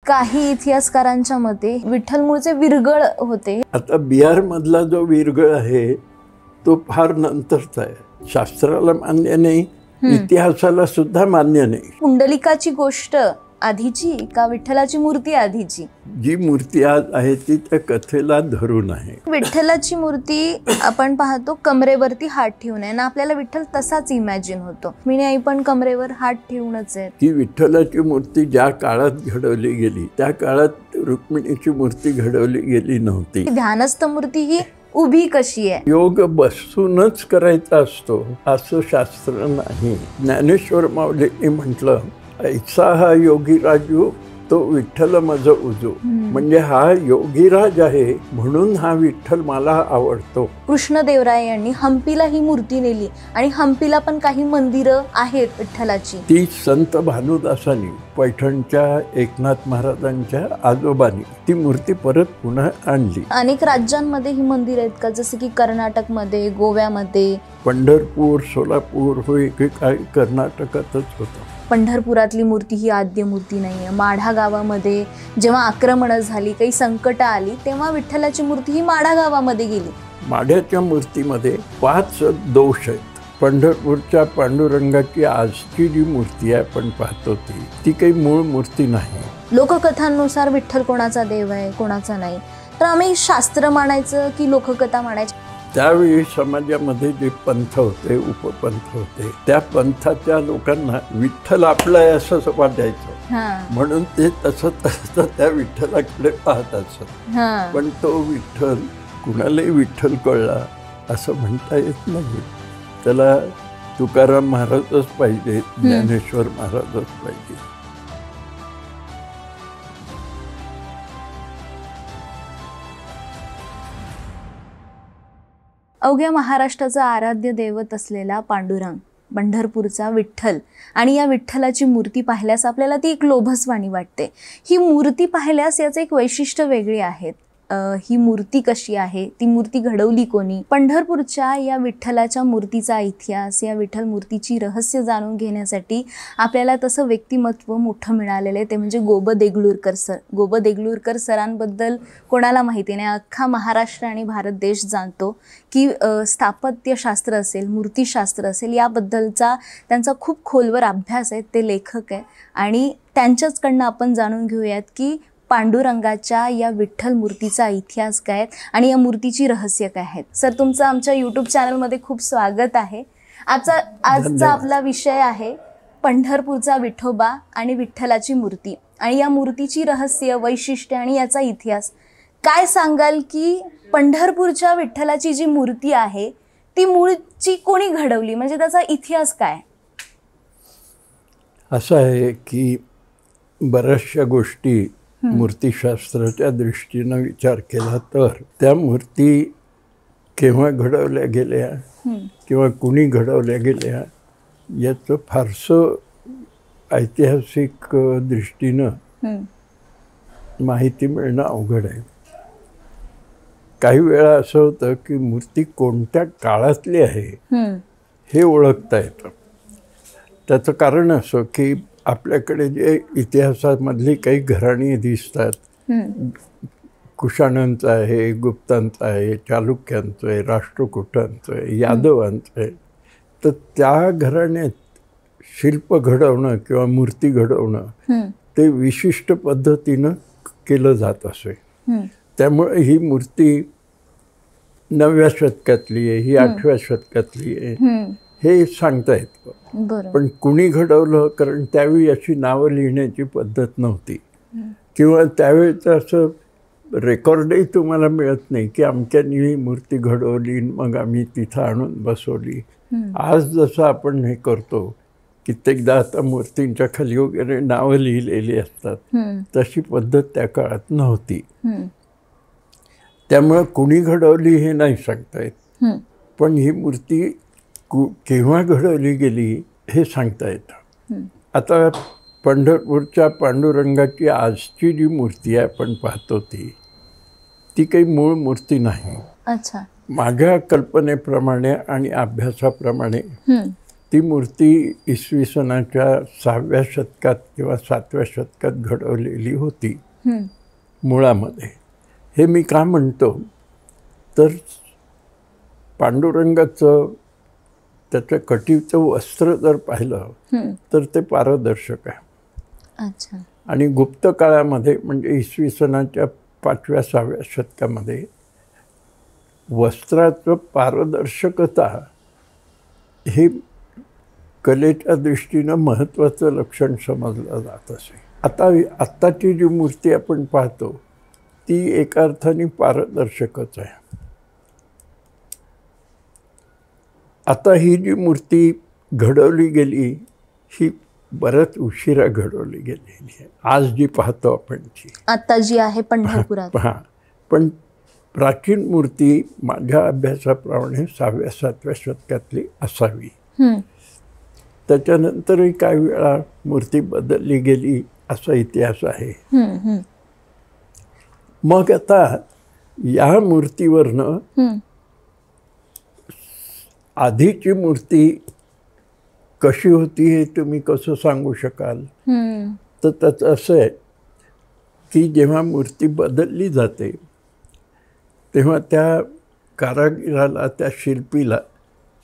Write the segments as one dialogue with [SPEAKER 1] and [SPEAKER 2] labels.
[SPEAKER 1] काही इतिहासकारांच्या मते विठ्ठल मूळचे विरगळ होते.
[SPEAKER 2] आता बिहार मधला जो विरगळ आहे तो फार नंतरचा आहे. शास्त्राला मान्य नाही, इतिहासाला सुद्धा मान्य नाही.
[SPEAKER 1] पुंडलिकाची गोष्ट आधीची का विठ्ठलाची मूर्ती आधीची?
[SPEAKER 2] जी मूर्ती आज आहे ती त्या कथेला धरून आहे.
[SPEAKER 1] विठ्ठलाची मूर्ती आपण पाहतो कमरेवरती हात ठेवून आहे ना, आपल्याला विठ्ठल तसाच इमॅजिन होतो. मी आई पण कमरेवर हात ठेवूनच आहे.
[SPEAKER 2] ही विठ्ठलाची मूर्ती ज्या काळात घडवली गेली त्या काळात रुक्मिणीची मूर्ती घडवली गेली नव्हती.
[SPEAKER 1] ध्यानस्थ मूर्ती ही उभी कशी आहे?
[SPEAKER 2] योग बसूनच करायचा असतो असं शास्त्र नाही. ज्ञानेश्वर माऊलींनी म्हटलं, ऐसा हा योगीराजू तो विठ्ठल मज उजू. म्हणजे हा योगीराज आहे म्हणून हा विठ्ठल मला आवडतो.
[SPEAKER 1] कृष्णदेवराय यांनी हम्पीला ही मूर्ती नेली आणि हम्पीला पण काही मंदिरं आहेत विठ्ठलाची.
[SPEAKER 2] ती संत भानुदासांनी पैठणच्या एकनाथ महाराजांच्या आजोबांनी ती मूर्ती परत पुन्हा आणली.
[SPEAKER 1] अनेक राज्यांमध्ये ही मंदिर आहेत का, जसे की कर्नाटकमध्ये, गोव्यामध्ये?
[SPEAKER 2] पंढरपूर, सोलापूर होय काही कर्नाटकातच होतं.
[SPEAKER 1] पंढरपुरातली मूर्ती ही आद्य मूर्ती नाही आहे. माढा गावामध्ये जेव्हा आक्रमणं झाली, काही संकट आली, तेव्हा विठ्ठलाची मूर्ती ही माढा गावामध्ये गेली.
[SPEAKER 2] माढ्याच्या मूर्तीमध्ये 5 दोष आहेत. पंढरपूरच्या पांडुरंगाची आजची जी मूर्ती आहे आपण पाहतो ती काही मूळ मूर्ती नाही.
[SPEAKER 1] लोककथांनुसार विठ्ठल कोणाचा देव आहे कोणाचा नाही, तर आम्ही शास्त्र मानायचं की लोककथा मानायची?
[SPEAKER 2] त्यावेळी समाजामध्ये जे पंथ होते, उपपंथ होते, त्या पंथाच्या लोकांना विठ्ठल आपला आहे असं वाटायचं. म्हणून ते तसं त्या विठ्ठलाकडे पाहत असत. पण तो विठ्ठल कुणालाही विठ्ठल कळला असं म्हणता येत नाही. त्याला तुकाराम महाराजच पाहिजे, ज्ञानेश्वर महाराजच पाहिजे.
[SPEAKER 1] अवघ्या महाराष्ट्राचा आराध्य दैवत असलेला पांडुरंग, पंढरपूरचा विठ्ठल, आणि या विठ्ठलाची मूर्ती पाहिल्यास आपल्याला ती एक लोभसवाणी वाटते. ही मूर्ती पाहिल्यास याचं एक वैशिष्ट्य वेगळे आहे. ही मूर्ती कशी आहे, ती मूर्ती घडवली कोणी? पंढरपूरच्या या विठ्ठलाच्या मूर्तीचा इतिहास, या विठ्ठल मूर्तीची रहस्य जाणून घेण्यासाठी आपल्याला तसं व्यक्तिमत्व मोठं मिळालेलं आहे, ते म्हणजे गोब देगलूरकर सर. गोब देगलूरकर सरांबद्दल कोणाला माहिती नाही, अख्खा महाराष्ट्र आणि भारत देश जाणतो की स्थापत्यशास्त्र असेल, मूर्तीशास्त्र असेल, याबद्दलचा त्यांचा खूप खोलवर अभ्यास आहे. ते लेखक आहे आणि त्यांच्याचकडनं आपण जाणून घेऊयात की पांडुरंगाच्या या विठ्ठल मूर्तीचा इतिहास काय आणि या मूर्तीची रहस्य काय आहेत. सर, तुमचं आमच्या यूट्यूब चॅनलमध्ये खूप स्वागत आहे. आजचा आपला विषय आहे पंढरपूरचा विठोबा आणि विठ्ठलाची मूर्ती, आणि या मूर्तीची रहस्य, वैशिष्ट्य आणि याचा इतिहास. काय सांगाल की पंढरपूरच्या विठ्ठलाची जी मूर्ती आहे ती मूळची कोणी घडवली, म्हणजे त्याचा इतिहास काय?
[SPEAKER 2] असं आहे की बऱ्याचशा गोष्टी मूर्तिशास्त्राच्या दृष्टीनं विचार केला तर त्या मूर्ती केव्हा घडवल्या गेल्या किंवा कुणी घडवल्या गेल्या याचं फारसं ऐतिहासिक दृष्टीनं माहिती मिळणं अवघड आहे. काही वेळा असं होतं की मूर्ती कोणत्या काळातली आहे हे ओळखता येतं. त्याचं कारण असं की आपल्याकडे जे इतिहासामधली काही घराणी दिसतात, कुशाणांचं आहे, गुप्तांचं आहे, चालुक्यांचं आहे, राष्ट्रकूटांचं आहे, यादवांचं आहे, तर त्या घराण्यात शिल्प घडवणं किंवा मूर्ती घडवणं ते विशिष्ट पद्धतीनं केलं जात असे. त्यामुळे ही मूर्ती 9व्या शतकातली आहे, ही 8व्या शतकातली आहे हे सांगता येतं. पण कुणी घडवलं, कारण त्यावेळी अशी नावं लिहिण्याची पद्धत नव्हती किंवा त्यावेळेचं असं रेकॉर्डही तुम्हाला मिळत नाही की अमक्यानी ही मूर्ती घडवली मग आम्ही तिथं आणून बसवली. आज जसं आपण हे करतो कित्येकदा आता मूर्तींच्या खाली वगैरे नावं लिहिलेली असतात, तशी पद्धत त्या काळात नव्हती. त्यामुळं कुणी घडवली हे नाही सांगता येत. पण ही मूर्ती केव्हा घडवली गेली हे सांगता येतं. आता पंढरपूरच्या पांडुरंगाची आजची जी मूर्ती आहे आपण पाहतो ती काही मूळ मूर्ती नाही.
[SPEAKER 1] अच्छा.
[SPEAKER 2] माझ्या कल्पनेप्रमाणे आणि अभ्यासाप्रमाणे ती मूर्ती इसवी सनाच्या 6व्या शतकात किंवा 7व्या शतकात घडवलेली होती मुळामध्ये. हे मी का म्हणतो तर पांडुरंगाचं त्याच्या कटीचं वस्त्र जर पाहिलं तर ते पारदर्शक आहे.
[SPEAKER 1] अच्छा.
[SPEAKER 2] आणि गुप्त काळामध्ये म्हणजे इसवी सनाच्या 5व्या-6व्या शतकामध्ये वस्त्राचं पारदर्शकता हे कलेच्या दृष्टीनं महत्त्वाचं लक्षण समजलं जात असे. आत्ताची जी मूर्ती आपण पाहतो ती एका अर्थाने पारदर्शकच आहे. आता ही जी मूर्ती घडवली गेली ही बऱ्याच उशिरा घडवली गेलेली आहे. आज जी पाहतो आपण
[SPEAKER 1] आता जी आहे पंढरपुरात,
[SPEAKER 2] पण प्राचीन मूर्ती माझ्या अभ्यासाप्रमाणे 6व्या-7व्या शतकातली असावी. त्याच्यानंतरही काही वेळा मूर्ती बदलली गेली असा इतिहास आहे. मग आता या मूर्तीवरनं आधीची मूर्ती कशी होती हे तुम्ही कसं सांगू शकाल? तर त्याचं असं आहे की जेव्हा मूर्ती बदलली जाते तेव्हा त्या कारागिराला, त्या शिल्पीला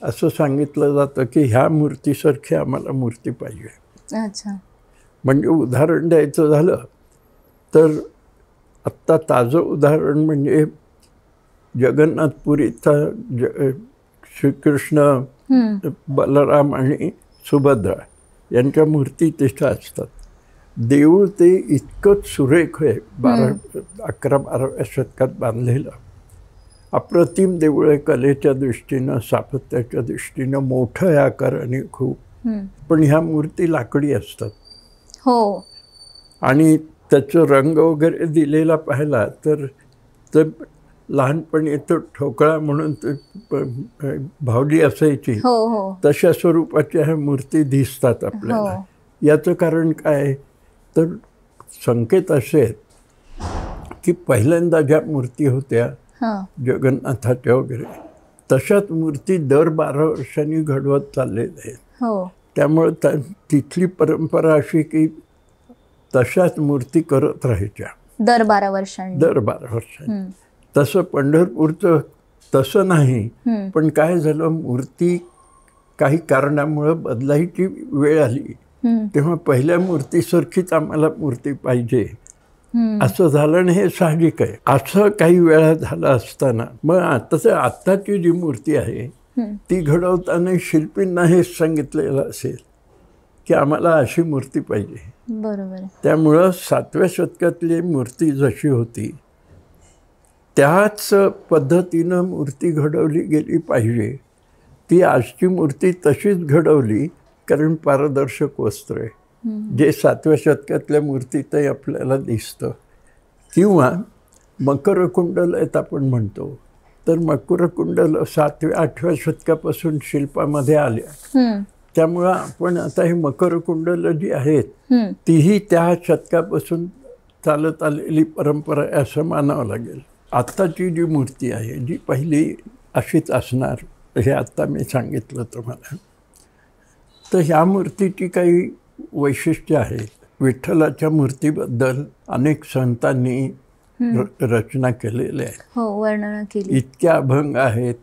[SPEAKER 2] असं सांगितलं जातं की ह्या मूर्तीसारखी आम्हाला मूर्ती पाहिजे.
[SPEAKER 1] अच्छा.
[SPEAKER 2] म्हणजे उदाहरण द्यायचं झालं तर आत्ता ताजं उदाहरण म्हणजे जगन्नाथपुरीचा श्रीकृष्ण, बलराम आणि सुभद्रा यांच्या मूर्ती तिथं असतात. देऊळ ते इतकंच सुरेख आहे, 11-12व्या शतकात बांधलेलं अप्रतिम देऊळ आहे. कलेच्या दृष्टीनं, स्थापत्याच्या दृष्टीनं मोठं आहे आकाराने खूप. पण ह्या मूर्ती लाकडी असतात.
[SPEAKER 1] हो.
[SPEAKER 2] आणि त्याचं रंग वगैरे दिलेला पाहिला तर लहानपणी तो ठोकळा म्हणून भावली असायची तशा स्वरूपाच्या ह्या मूर्ती दिसतात आपल्याला. याचं कारण काय तर संकेत असे आहेत की पहिल्यांदा ज्या मूर्ती होत्या जगन्नाथाच्या वगैरे तशाच मूर्ती दर 12 वर्षांनी घडवत चाललेल्या आहेत. त्यामुळे तिथली परंपरा अशी की तशाच मूर्ती करत राहायच्या
[SPEAKER 1] दर 12 वर्षांनी.
[SPEAKER 2] तसं पंढरपूरचं तसं नाही. पण काय झालं, मूर्ती काही कारणामुळं बदलायची वेळ आली तेव्हा पहिल्या मूर्तीसारखीच आम्हाला मूर्ती पाहिजे असं झालं. आणि हे साहजिक आहे. असं काही वेळा झालं असताना मग आत्ताची जी मूर्ती आहे ती घडवताना शिल्पींना हेच सांगितलेलं असेल की आम्हाला अशी मूर्ती पाहिजे.
[SPEAKER 1] बरोबर.
[SPEAKER 2] त्यामुळं 7व्या शतकातली मूर्ती जशी होती त्याच पद्धतीनं मूर्ती घडवली गेली पाहिजे. ती आजची मूर्ती तशीच घडवली कारण पारदर्शक वस्त्र आहे जे 7व्या शतकातल्या मूर्तीतही आपल्याला दिसतं. किंवा मकरकुंडल आहेत आपण म्हणतो तर मकरकुंडल 7व्या-8व्या शतकापासून शिल्पामध्ये आल्या. त्यामुळं आपण आता ही मकरकुंडल जी आहेत तीही त्या शतकापासून चालत आलेली परंपरा आहे असं मानावं लागेल. आत्ताची जी मूर्ती आहे जी पहिली अशीच असणार हे आत्ता मी सांगितलं तुम्हाला. तर ह्या मूर्तीची काही वैशिष्ट्य आहेत. विठ्ठलाच्या मूर्तीबद्दल अनेक संतांनी रचना केलेल्या आहेत,
[SPEAKER 1] वर्णना केली.
[SPEAKER 2] इतक्या अभंग आहेत.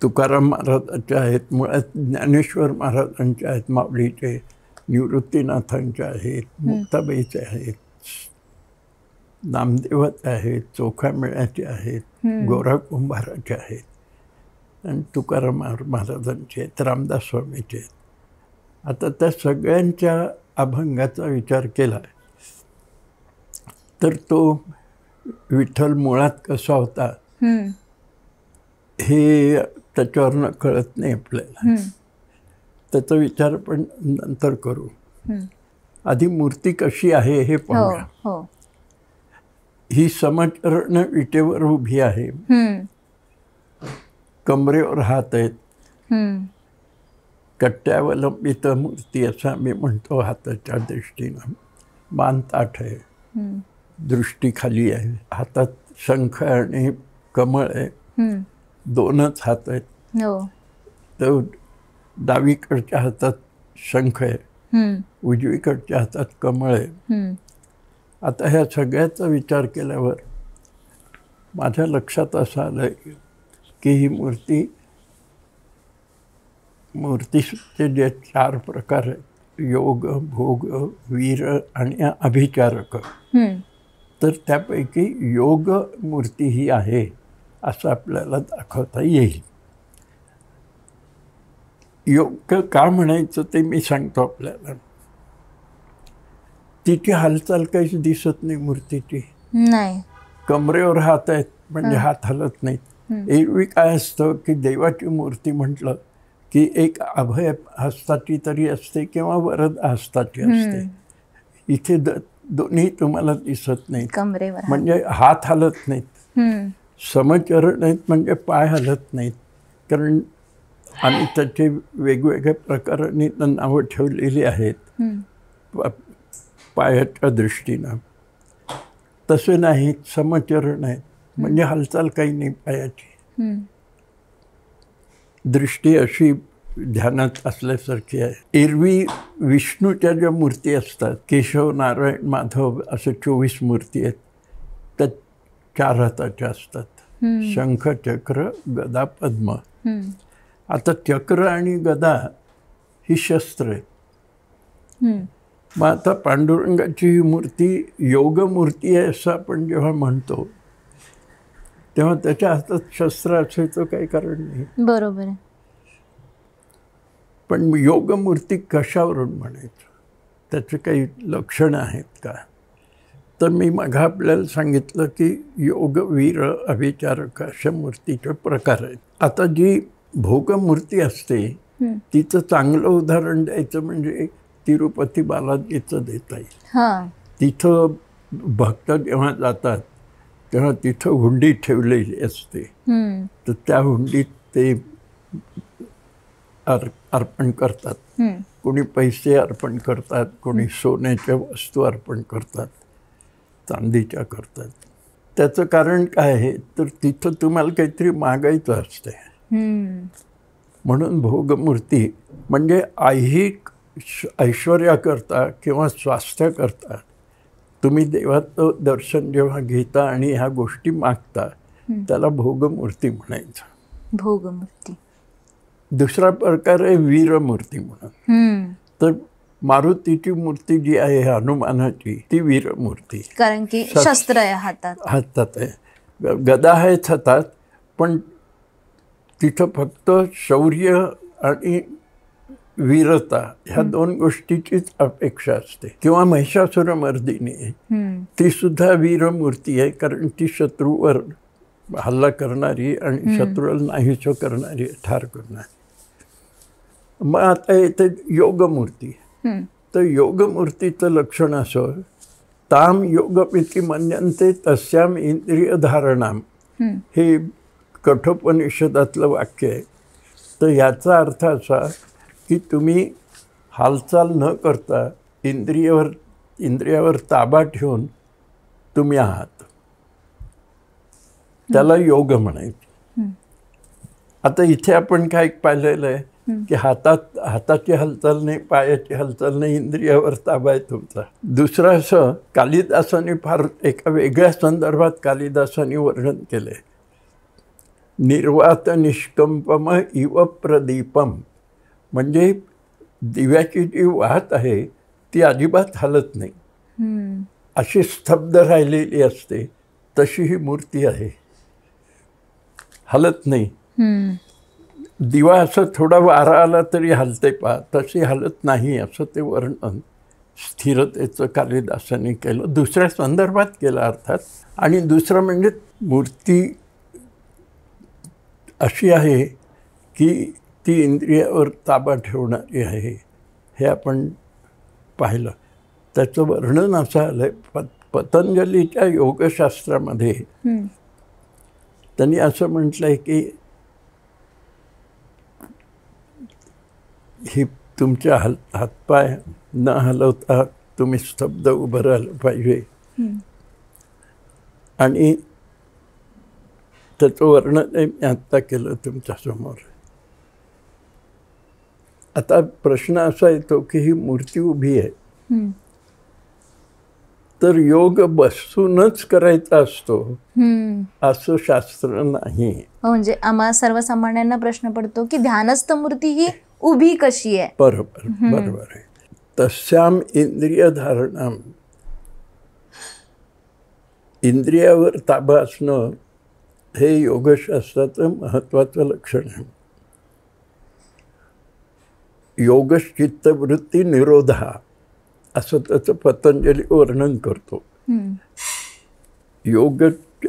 [SPEAKER 2] तुकाराम महाराजांच्या आहेत, मुळात ज्ञानेश्वर महाराजांच्या आहेत, माऊलीचे, निवृत्तीनाथांच्या आहेत, मुक्ताबाईचे आहेत, नामदेवाचे आहेत, चोखामेळ्याचे आहेत, गोरा कुंभाराचे आहेत आणि तुकाराम महाराजांचे आहेत, रामदास स्वामीचे आहेत. आता त्या सगळ्यांच्या अभंगाचा विचार केला तर तो विठ्ठल मुळात कसा होता हे त्याच्यावरनं कळत नाही आपल्याला. त्याचा विचार आपण नंतर करू. आधी मूर्ती कशी आहे हे पाहूया. ही समचरण विटेवर उभी आहे, कमरेवर हात आहेत, कट्ट्यावलंबित मूर्ती असं आम्ही म्हणतो हाताच्या दृष्टीनं. मान ताठ आहे, दृष्टी खाली आहे, हातात शंख आणि कमळ आहे, दोनच हात आहेत. तर डावीकडच्या हातात शंख आहे, उजवीकडच्या हातात कमळ आहे. आता ह्या सगळ्याचा विचार केल्यावर माझ्या लक्षात असं आलं की ही मूर्तीचे जे 4 प्रकार आहेत, योग, भोग, वीर आणि अभिचारक, तर त्यापैकी योग मूर्ती ही आहे असं आपल्याला दाखवता येईल. योग का म्हणायचं ते मी सांगतो आपल्याला. तिची हालचाल काहीच दिसत नाही मूर्तीची.
[SPEAKER 1] नाही.
[SPEAKER 2] कमरेवर हात आहेत म्हणजे हात हलत नाहीत. एरवी काय असतं की देवाची मूर्ती म्हटलं की एक अभय हस्ताची तरी असते किंवा वरद हस्ताची असते. इथे दोन्ही तुम्हाला दिसत नाहीत.
[SPEAKER 1] कमरेवर
[SPEAKER 2] म्हणजे हात हलत नाहीत, समचरण आहेत म्हणजे पाय हलत नाहीत. कारण आम्ही त्याचे वेगवेगळ्या प्रकारांनी नावं ठेवलेली आहेत पायाच्या दृष्टीनं. तसे नाहीत, समचरण आहेत म्हणजे हालचाल काही नाही पायाची. दृष्टी अशी ध्यानात असल्यासारखी आहे. एरवी विष्णूच्या ज्या मूर्ती असतात, केशव, नारायण, माधव असे 24 मूर्ती आहेत, त्या 4 हाताच्या असतात. शंख, चक्र, गदा, पद्म. आता चक्र आणि गदा ही शस्त्र आहेत. मग आता पांडुरंगाची ही मूर्ती योग मूर्ती आहे असं आपण जेव्हा म्हणतो तेव्हा त्याच्या हातात शस्त्र असायचं काही कारण नाही.
[SPEAKER 1] बरोबर आहे.
[SPEAKER 2] पण योग मूर्ती कशावरून म्हणायचं, त्याचे काही लक्षणं आहेत का? तर मी मग आपल्याला सांगितलं की योग, वीर, अभिचारक अशा मूर्तीचे प्रकार आहेत. आता जी भोगमूर्ती असते तिचं चांगलं उदाहरण द्यायचं म्हणजे तिरुपती बालाजीचं देता येईल. तिथं भक्त जेव्हा जातात तेव्हा तिथं हुंडी ठेवलेली असते. तर त्या हुंडीत ते अर्पण करतात. कोणी पैसे अर्पण करतात, कोणी सोन्याच्या वस्तू अर्पण करतात, चांदीच्या करतात. त्याचं कारण काय आहे तर तिथं तुम्हाला काहीतरी मागायचं असते. म्हणून भोगमूर्ती म्हणजे ऐहिक ऐश्वर्याकरता किंवा स्वास्थ्याकरता तुम्ही देवाचं दर्शन जेव्हा घेता आणि ह्या गोष्टी मागता त्याला भोगमूर्ती म्हणायचं.
[SPEAKER 1] भोगमूर्ती.
[SPEAKER 2] दुसरा प्रकार आहे वीरमूर्ती म्हणून. तर मारुतीची मूर्ती जी आहे हनुमानाची ती वीरमूर्ती,
[SPEAKER 1] कारण की शस्त्र आहे हातात
[SPEAKER 2] आहे. गदा आहेत हातात, पण तिथं फक्त शौर्य आणि वीरता ह्या 2 गोष्टीचीच अपेक्षा असते. किंवा महिषासुरमर्दिनी ती सुद्धा वीरमूर्ती आहे, कारण ती शत्रूवर हल्ला करणारी आणि शत्रूला नाहीसं करणारी, ठार करणारी. मग आता येते योगमूर्ती. तर योगमूर्तीचं लक्षण असं, ताम योगमिति मन्यन्ते तस्याम इंद्रियधारणाम, हे कठोपनिषदातलं वाक्य आहे. तर याचा अर्थ असा की तुम्ही हालचाल न करता इंद्रियावर ताबा ठेवून तुम्ही आहात, त्याला योग म्हणायचं. आता इथे आपण काय पाहिलेलं आहे की हाताची हालचाल नाही, पायाची हालचाल नाही, इंद्रियावर ताबा आहे तुमचा. दुसरं असं कालिदासाने फार एका वेगळ्या संदर्भात कालिदासाने वर्णन केले, निर्वात निष्कंपम इव प्रदीपम, म्हणजे दिव्याची जी वात आहे ती अजिबात हलत नाही, अशी स्तब्ध राहिलेली असते, तशी ही मूर्ती आहे, हलत नाही. दिवा असं थोडा वारा आला तरी हलते पहा, तशी हलत नाही असं ते वर्णन स्थिरतेचं कालिदासाने केलं, दुसऱ्या संदर्भात केलं अर्थात. आणि दुसरं म्हणजे मूर्ती अशी आहे की ती इंद्रियावर ताबा ठेवणारी आहे, हे आपण पाहिलं. त्याचं वर्णन असं आलं आहे पतंजलीच्या योगशास्त्रामध्ये. त्यांनी असं म्हटलं आहे की ही तुमच्या हातपाय न हलवता तुम्ही स्तब्ध उभं राहिलं पाहिजे. आणि त्याचं वर्णन मी आत्ता केलं तुमच्यासमोर. आता प्रश्न असा येतो की ही मूर्ती उभी आहे,
[SPEAKER 1] हम्म.
[SPEAKER 2] तर योग बसूनच करायचा असतो
[SPEAKER 1] हम्म.
[SPEAKER 2] असं शास्त्र नाही.
[SPEAKER 1] म्हणजे आम्हा सर्वसामान्यांना प्रश्न पडतो की ध्यानस्थ मूर्ती ही उभी कशी आहे?
[SPEAKER 2] बरोबर बरोबर आहे. तस्याम इंद्रिय धारणम, इंद्रियावर ताबा असणं हे योगशास्त्राचं महत्त्वाचं लक्षण आहे. योगश्चित्तवृत्ती निरोधा असं त्याचं पतंजली वर्णन करतो. योग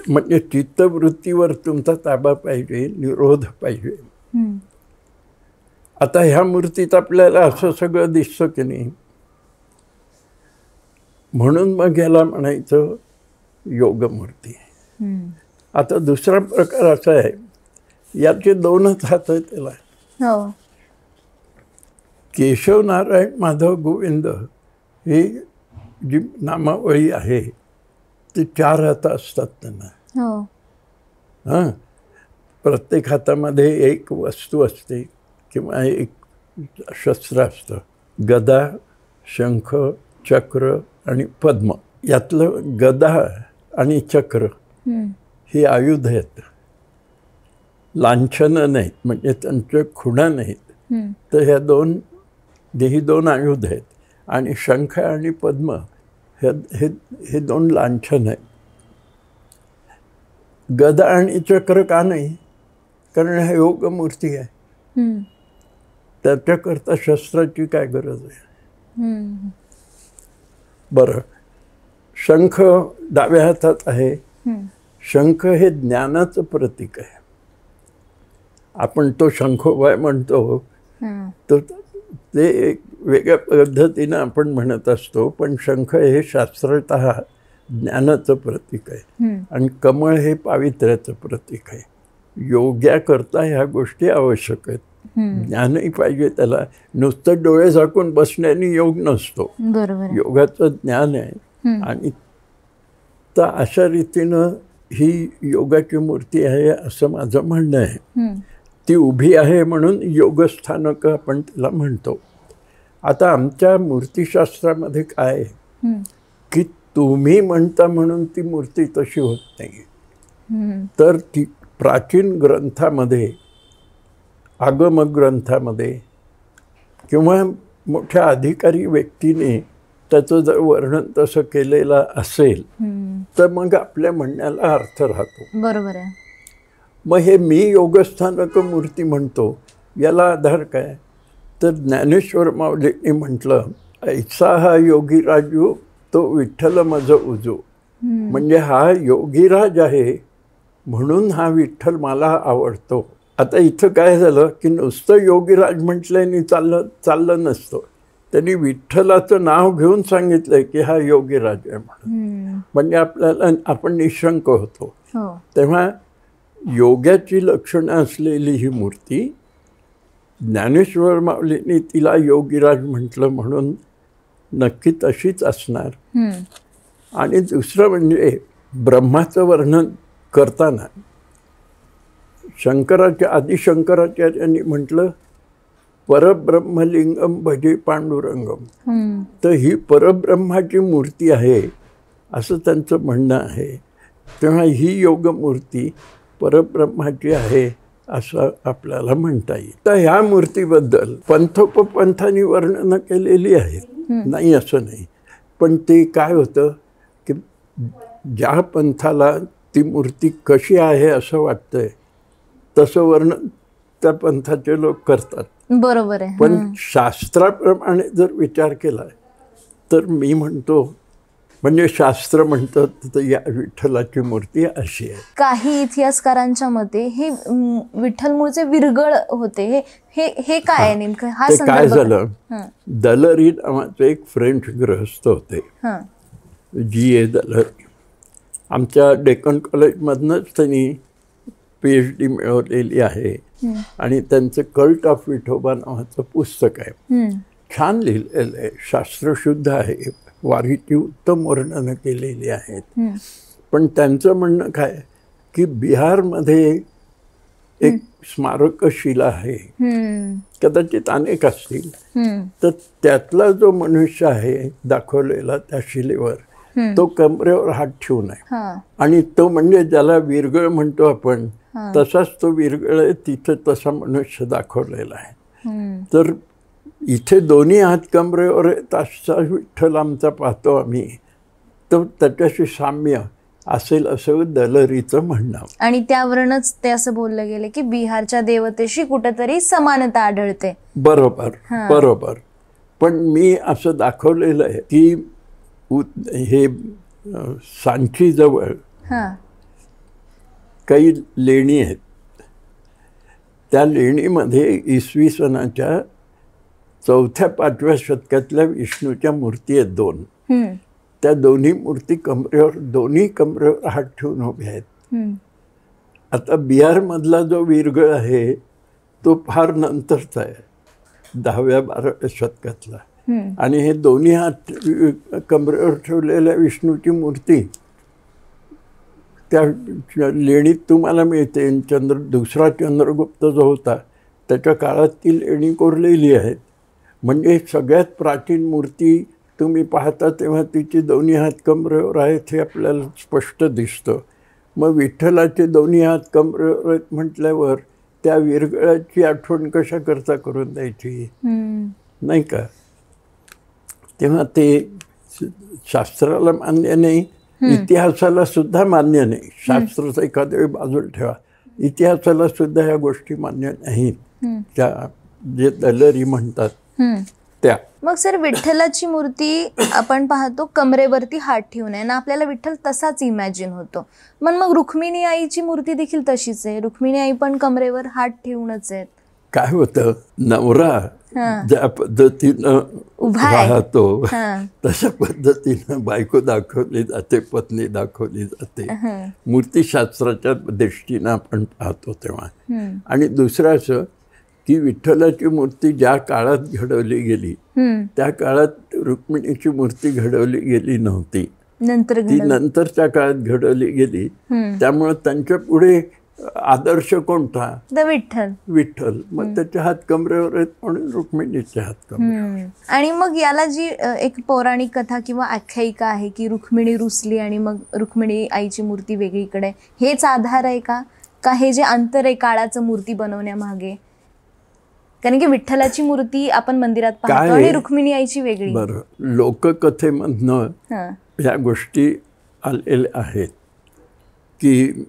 [SPEAKER 2] म्हणजे चित्तवृत्तीवर तुमचा ताबा पाहिजे, निरोध पाहिजे. आता ह्या मूर्तीत आपल्याला असं सगळं दिसतं की नाही, म्हणून मग याला म्हणायचं योगमूर्ती. आता दुसरा प्रकार असा आहे, याचे दोनच हात आहेत त्याला.
[SPEAKER 1] हो.
[SPEAKER 2] केशव नारायण माधव गोविंद ही जी नामावळी आहे ती 4 हात असतात त्यांना.
[SPEAKER 1] हो.
[SPEAKER 2] हां, प्रत्येक हातामध्ये एक वस्तू असते किंवा एक शस्त्र असतं. गदा, शंख, चक्र आणि पद्म. यातलं गदा आणि चक्र ही आयुध आहेत, लांछनं नाहीत, म्हणजे त्यांच्या खुणा नाहीत. तर ह्या ही 2 आयुध आहेत. आणि शंख आणि पद्म हे 2 लांछन आहेत. गदा आणि चक्र का नाही? कारण हे योगमूर्ती आहे. त्याच्याकरता शस्त्राची काय गरज आहे? बरं, शंख डाव्या हातात आहे. शंख हे ज्ञानाचं प्रतीक आहे. आपण तो शंखोबाय म्हणतो, तर ते एक वेगळ्या पद्धतीनं आपण म्हणत असतो, पण शंख हे शास्त्रतः ज्ञानाचं प्रतीक आहे आणि कमळ हे पावित्र्याचं प्रतीक आहे. योग्याकरता ह्या गोष्टी आवश्यक आहेत. ज्ञानही पाहिजे त्याला. नुसतं डोळे झाकून बसण्याने योग नसतो. योगाचं ज्ञान आहे. आणि तर अशा रीतीनं ही योगाची मूर्ती आहे असं माझं म्हणणं आहे. ती उभी आहे म्हणून योगस्थानक आपण तिला म्हणतो. आता आमच्या मूर्तीशास्त्रामध्ये काय आहे की तुम्ही म्हणता म्हणून ती मूर्ती तशी होत नाही. तर ती प्राचीन ग्रंथामध्ये, आगम ग्रंथामध्ये किंवा मोठ्या अधिकारी व्यक्तीने त्याचं जर वर्णन तसं केलेलं असेल तर मग आपल्या म्हणण्याला अर्थ राहतो.
[SPEAKER 1] बरोबर आहे.
[SPEAKER 2] मग हे मी योगस्थानक मूर्ती म्हणतो, याला आधार काय? तर ज्ञानेश्वर माऊलींनी म्हटलं, ऐसा हा योगीराजू तो विठ्ठल मज उजू. म्हणजे हा योगीराज आहे म्हणून हा विठ्ठल मला आवडतो. आता इथं काय झालं की नुसतं योगीराज म्हटल्याने चाललं नसतं. त्यांनी विठ्ठलाचं नाव घेऊन सांगितलंय की हा योगीराज आहे म्हणून. म्हणजे आपण निशंक होतो. तेव्हा योगाची लक्षणं असलेली ही मूर्ती, ज्ञानेश्वर माऊलींनी तिला योगीराज म्हटलं म्हणून नक्की तशीच असणार. आणि दुसरं म्हणजे ब्रह्माचं वर्णन करताना आदिशंकराचार्यांनी म्हटलं परब्रह्मलिंगम भजे पांडुरंगम. तर ही परब्रह्माची मूर्ती आहे असं त्यांचं म्हणणं आहे. तेव्हा ही योगमूर्ती परब्रह्माची आहे असं आपल्याला म्हणता येईल. तर ह्या मूर्तीबद्दल पंथोपपंथांनी वर्णनं केलेली आहेत, नाही असं नाही. पण ते काय होतं की ज्या पंथाला ती मूर्ती कशी आहे असं वाटतंय तसं वर्णन त्या पंथाचे लोक करतात.
[SPEAKER 1] बरोबर आहे.
[SPEAKER 2] पण शास्त्राप्रमाणे जर विचार केला तर मी म्हणतो, म्हणजे शास्त्र म्हणतं तर या विठ्ठलाची मूर्ती अशी आहे.
[SPEAKER 1] काही इतिहासकारांच्या मते हे विठ्ठल मूळचे विरगळ होते. हे काय आहे नेमकं? हा
[SPEAKER 2] ते काय झालं, दलरी नावाचे एक फ्रेंच गृहस्थ होते, G.A. दलरी. आमच्या डेक्कन कॉलेजमधनंच त्यांनी PhD मिळवलेली आहे. आणि त्यांचं कल्ट ऑफ विठोबा नावाचं पुस्तक आहे. छान लिहिलेलं आहे, शास्त्रशुद्ध आहे, वारीची उत्तम वर्णनं केलेली आहेत. पण त्यांचं म्हणणं काय की बिहारमध्ये एक स्मारकशिला आहे, कदाचित अनेक असतील, तर त्यातला जो मनुष्य आहे दाखवलेला त्या शिलेवर, तो कमरेवर हात ठेवून आहे. आणि तो म्हणजे ज्याला विरगळ म्हणतो आपण, तसाच तो विरगळ आहे, तिथं तसा मनुष्य दाखवलेला आहे. तर इथे दोन्ही हात कमरेवर आहेत असा विठ्ठल आमचा पाहतो आम्ही, तर त्याच्याशी साम्य असेल असं दलरीचं म्हणणं.
[SPEAKER 1] आणि त्यावरूनच ते असं बोललं गेलं की बिहारच्या देवतेशी कुठेतरी समानता आढळते.
[SPEAKER 2] बरोबर बरोबर. पण मी असं दाखवलेलं आहे की हे सांची जवळ काही लेणी आहेत. त्या लेणीमध्ये इसवी सनाच्या 4-5व्या शतकातल्या विष्णूच्या मूर्ती आहेत 2. त्या दोन्ही मूर्ती दोन्ही कमरेवर हात ठेवून उभ्या आहेत. आता बिहारमधला जो विरगळ आहे तो फार नंतरचा आहे, 10व्या-12व्या शतकातला. आणि हे दोन्ही हात कमरेवर ठेवलेल्या विष्णूची मूर्ती त्या लेणीत तुम्हाला मिळते. दुसरा चंद्रगुप्त जो होता त्याच्या काळात ती लेणी कोरलेली आहेत. म्हणजे सगळ्यात प्राचीन मूर्ती तुम्ही पाहता तेव्हा तिची दोन्ही हात कमरेवर आहेत हे आपल्याला स्पष्ट दिसतं. मग विठ्ठलाचे दोन्ही हात कमरेवर आहेत म्हटल्यावर त्या विरगळाची आठवण कशा करता करून द्यायची, नाही का? तेव्हा ते शास्त्राला मान्य नाही, इतिहासाला सुद्धा मान्य नाही. शास्त्राचं एखाद्या वेळी बाजूला ठेवा, इतिहासाला सुद्धा ह्या गोष्टी मान्य नाहीत, त्या जे दलरी म्हणतात त्या.
[SPEAKER 1] मग सर, विठ्ठलाची मूर्ती आपण पाहतो कमरेवरती हात ठेवून आहे ना, आपल्याला विठ्ठल तसाच इमॅजिन होतो. मग रुक्मिणी आईची मूर्ती देखील तशीच आहे. रुक्मिणी आई पण कमरेवर हात ठेवूनच आहेत.
[SPEAKER 2] काय होतं, नवरा ज्या पद्धतीनं उभा राहतो तशा पद्धतीनं बायको दाखवली जाते, पत्नी दाखवली जाते, मूर्तीशास्त्राच्या दृष्टीनं आपण पाहतो तेव्हा. आणि दुसरं असं की विठ्ठलाची मूर्ती ज्या काळात घडवली गेली त्या काळात रुक्मिणीची मूर्ती घडवली गेली नव्हती, ती नंतरच्या काळात घडवली गेली. त्यामुळे त्यांच्या पुढे आदर्श कोणता? विठ्ठल. मग त्याचे हात कमरेवर आहेत म्हणून रुक्मिणीचे हात कमरेवर.
[SPEAKER 1] आणि मग याला जी एक पौराणिक कथा किंवा आख्यायिका आहे की रुक्मिणी रुसली आणि मग रुक्मिणी आईची मूर्ती वेगळीकडे, हेच आधार आहे का हे जे अंतर आहे काळाचं मूर्ती बनवण्यामागे? कारण की विठ्ठलाची मूर्ती आपण मंदिरात पाहतो आणि रुक्मिणी आईची वेगळी.
[SPEAKER 2] बरं, लोककथेमधनं ह्या गोष्टी आलेल्या आहेत की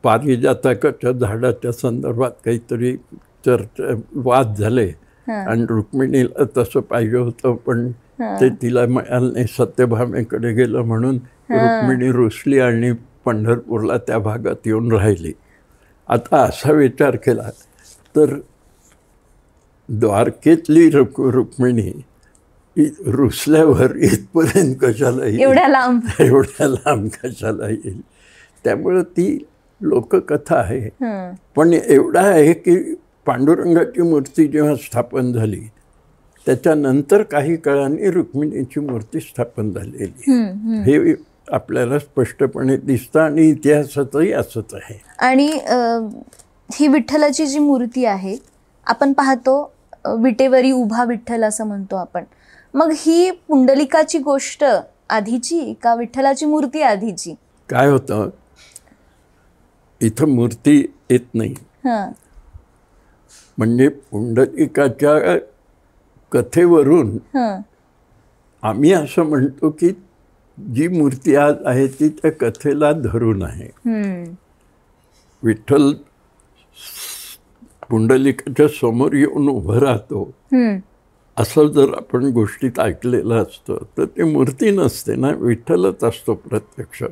[SPEAKER 2] पारिजातकाच्या झाडाच्या संदर्भात काहीतरी वाद झाले आणि रुक्मिणीला तसं पाहिजे होतं पण ते तिला मिळालं नाही, सत्यभामेकडे गेलं म्हणून रुक्मिणी रुसली आणि पंढरपूरला त्या भागात येऊन राहिली. आता असा विचार केला तर द्वारकेतली रुक्मिणी रुसल्यावर इथपर्यंत कशाला येईल, एवढ्या लांब कशाला येईल? त्यामुळं ती लोककथा आहे. पण एवढा आहे की पांडुरंगाची मूर्ती जेव्हा स्थापन झाली त्याच्यानंतर काही काळाने रुक्मिणीची मूर्ती स्थापन झालेली, हे आपल्याला स्पष्टपणे दिसतं आणि इतिहासातही असंच आहे.
[SPEAKER 1] आणि ही विठ्ठलाची जी मूर्ती आहे आपण पाहतो विटेवरी उभा विठ्ठल असं म्हणतो आपण. मग ही पुंडलिकाची गोष्ट आधीची का विठ्ठलाची मूर्ती आधीची?
[SPEAKER 2] काय होतं, इथं मूर्ती येत नाही, म्हणजे पुंडलिकाच्या कथेवरून आम्ही असं म्हणतो की जी मूर्ती आज आहे ती त्या कथेला धरून आहे. विठ्ठल पुंडलिकाच्या समोर येऊन उभं राहतो असं जर आपण गोष्टीत ऐकलेलं असतं तर ते मूर्ती नसते ना, विठ्ठलच असतो प्रत्यक्ष.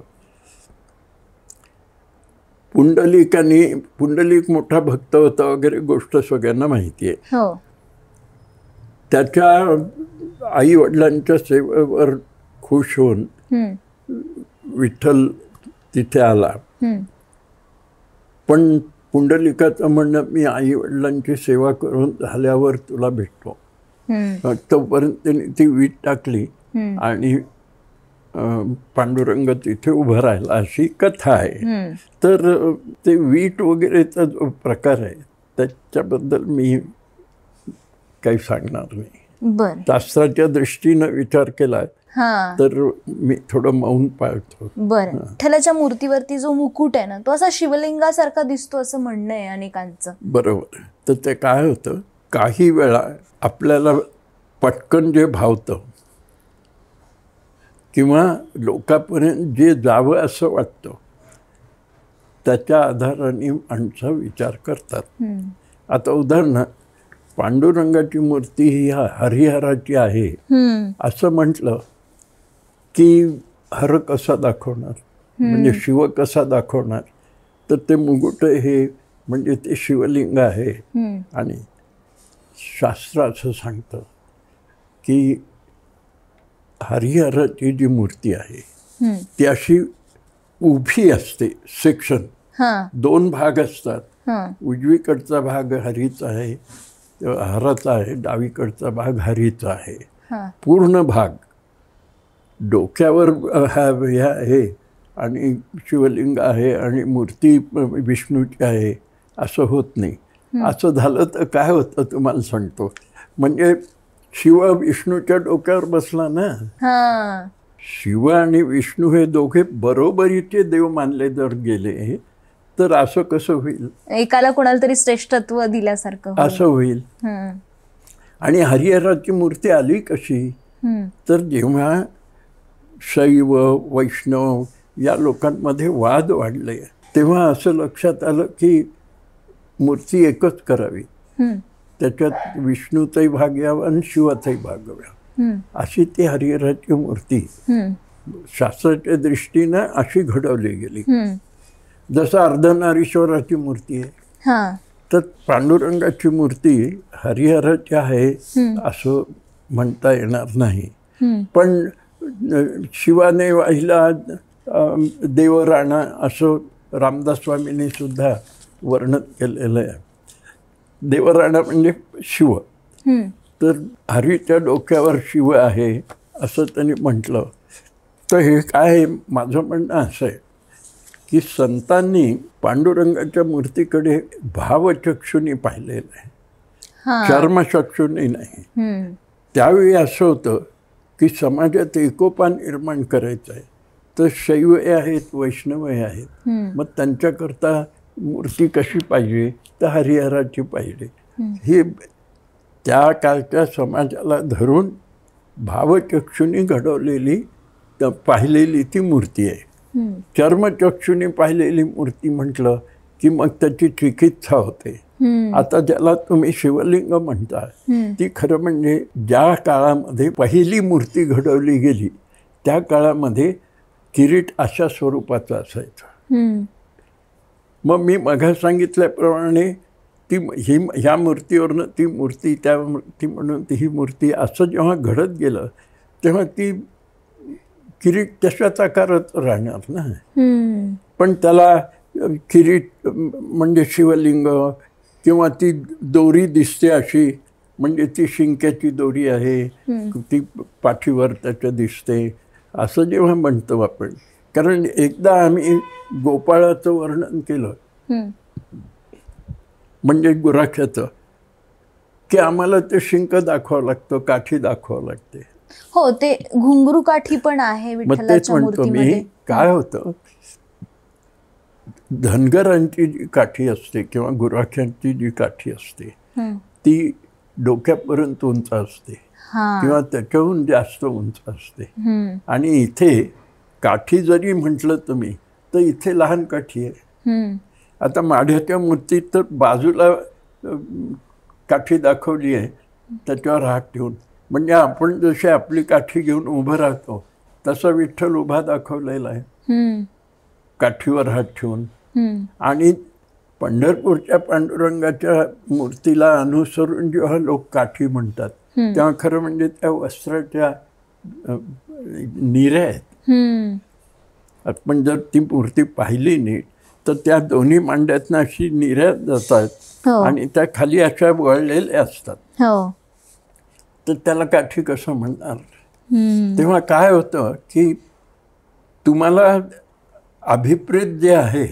[SPEAKER 2] पुंडलिक मोठा भक्त होता वगैरे गोष्ट सगळ्यांना माहिती आहे. त्याच्या आई वडिलांच्या सेवेवर खुश होऊन विठ्ठल तिथे आला. पण पुंडलिकाचं म्हणणं, मी आई वडिलांची सेवा करून झाल्यावर तुला भेटतो. तोपर्यंत त्यांनी ती वीट टाकली आणि पांडुरंग तिथे उभं राहिला अशी कथा आहे. तर ते वीट वगैरेचा जो प्रकार आहे त्याच्याबद्दल मी काही सांगणार नाही.
[SPEAKER 1] बरं.
[SPEAKER 2] शास्त्राच्या दृष्टीनं विचार केला तर मी थोडं मौन पाळतो.
[SPEAKER 1] बरं. विठ्ठलाच्या मूर्तीवरती जो मुकुट आहे ना तो असा शिवलिंगासारखा दिसतो असं म्हणणं आहे अनेकांचं.
[SPEAKER 2] बरोबर. तर ते काय होतं, काही वेळा आपल्याला पटकन जे भावतं किंवा लोकांपर्यंत जे जावं असं वाटतं त्याच्या आधाराने माणसं विचार करतात. आता उदाहरणार्थ पांडुरंगाची मूर्ती ही हरिहराची आहे असं म्हटलं की हर कसा दाखवणार, म्हणजे शिव कसा दाखवणार, तर ते मुकुट हे म्हणजे ते शिवलिंग आहे. आणि शास्त्र असं सांगतं की हरिहराची जी मूर्ती आहे ती अशी उभी असते. सेक्शन, 2 भाग असतात. उजवीकडचा भाग हरीचा आहे, हराचा आहे, डावीकडचा भाग हरीचा आहे. पूर्ण भाग डोक्यावर ह्या आहे आणि शिवलिंग आहे आणि मूर्ती विष्णूची आहे असं होत नाही. असं झालं तर काय होतं तुम्हाला सांगतो. म्हणजे शिव विष्णूच्या डोक्यावर बसला ना. शिव आणि विष्णू हे दोघे बरोबरीचे देव मानले जर गेले तर असं कसं होईल,
[SPEAKER 1] एकाला कोणाला तरी श्रेष्ठत्व दिल्यासारखं
[SPEAKER 2] असं होईल. आणि हरिहराची मूर्ती आली कशी, तर जेव्हा शैव वैष्णव या लोकांमध्ये वाद वाढले तेव्हा असं लक्षात आलं की मूर्ती एकच करावी, त्याच्यात विष्णूचाही भाग यावा आणि शिवाचाही भाग यावा, अशी ती हरिहराची मूर्ती शास्त्राच्या दृष्टीनं अशी घडवली गेली. जसं अर्धनारीश्वराची मूर्ती आहे तर पांडुरंगाची मूर्ती हरिहराची आहे असं म्हणता येणार नाही. पण शिवाने वाहिला देवराणा असं रामदास स्वामींनी सुद्धा वर्णन केलेलं आहे. देवराणा म्हणजे शिव, तर हरीच्या डोक्यावर शिव आहे असं त्यांनी म्हटलं. तर हे काय, माझं म्हणणं असं आहे की संतांनी पांडुरंगाच्या मूर्तीकडे भावचक्षुनी पाहिलेलं आहे, चर्मचक्षुनी नाही. त्यावेळी असं होतं की समाजात एकोपा निर्माण करायचं आहे, तर शैव आहेत, वैष्णव आहेत, मग त्यांच्याकरता मूर्ती कशी पाहिजे, तर हरिहराची पाहिजे. ही त्या काळच्या समाजाला धरून भावचक्षुनी घडवलेली पाहिलेली ती मूर्ती आहे. चर्मचक्षुनी पाहिलेली मूर्ती म्हटलं की मग त्याची चिकित्सा होते. आता ज्याला तुम्ही शिवलिंग म्हणता ती खरं म्हणजे ज्या काळामध्ये पहिली मूर्ती घडवली गेली त्या काळामध्ये किरीट अशा स्वरूपाचा असायचा. मग मी मघा सांगितल्याप्रमाणे ह्या मूर्तीवरनं ती मूर्ती, त्या मूर्ती म्हणून ही मूर्ती असं जेव्हा घडत गेलं तेव्हा ती किरीट तशाच आकारात राहणार ना. पण त्याला किरीट म्हणजे शिवलिंग किंवा ती दोरी दिसते अशी, म्हणजे ती शिंक्याची दोरी आहे, ती पाठीवर त्याच्या दिसते असं जेव्हा म्हणतो आपण. कारण एकदा आम्ही गोपाळाचं वर्णन केलं म्हणजे गुराख्याचं, की आम्हाला ते शिंक दाखवावं लागतं, काठी दाखवावं लागते.
[SPEAKER 1] हो, ते घुंगरू काठी पण आहे विठ्ठलाच्या मूर्तीमध्ये.
[SPEAKER 2] मी काय होतं, धनगरांची जी काठी असते किंवा गुराख्यांची जी काठी असते ती डोक्यापर्यंत उंच असते किंवा त्याच्याहून जास्त उंच असते. आणि इथे काठी जरी म्हटलं तुम्ही तर इथे लहान काठी आहे. आता माढ्याच्या मूर्तीत तर बाजूला काठी दाखवली आहे त्याच्यावर हात ठेवून, म्हणजे आपण जशी आपली काठी घेऊन उभं राहतो तसा विठ्ठल उभा दाखवलेला आहे काठीवर हात ठेवून. आणि पंढरपूरच्या पांडुरंगाच्या मूर्तीला अनुसरून जेव्हा लोक काठी म्हणतात तेव्हा खरं म्हणजे त्या वस्त्राच्या निऱ्या आहेत. आपण जर ती मूर्ती पाहिली नीट तर त्या दोन्ही मांड्यातनं अशी निऱ्या जातात आणि त्या खाली अशा वळलेल्या असतात. तर त्याला काठी कसं म्हणणार. तेव्हा काय होतं की तुम्हाला अभिप्रेत जे आहे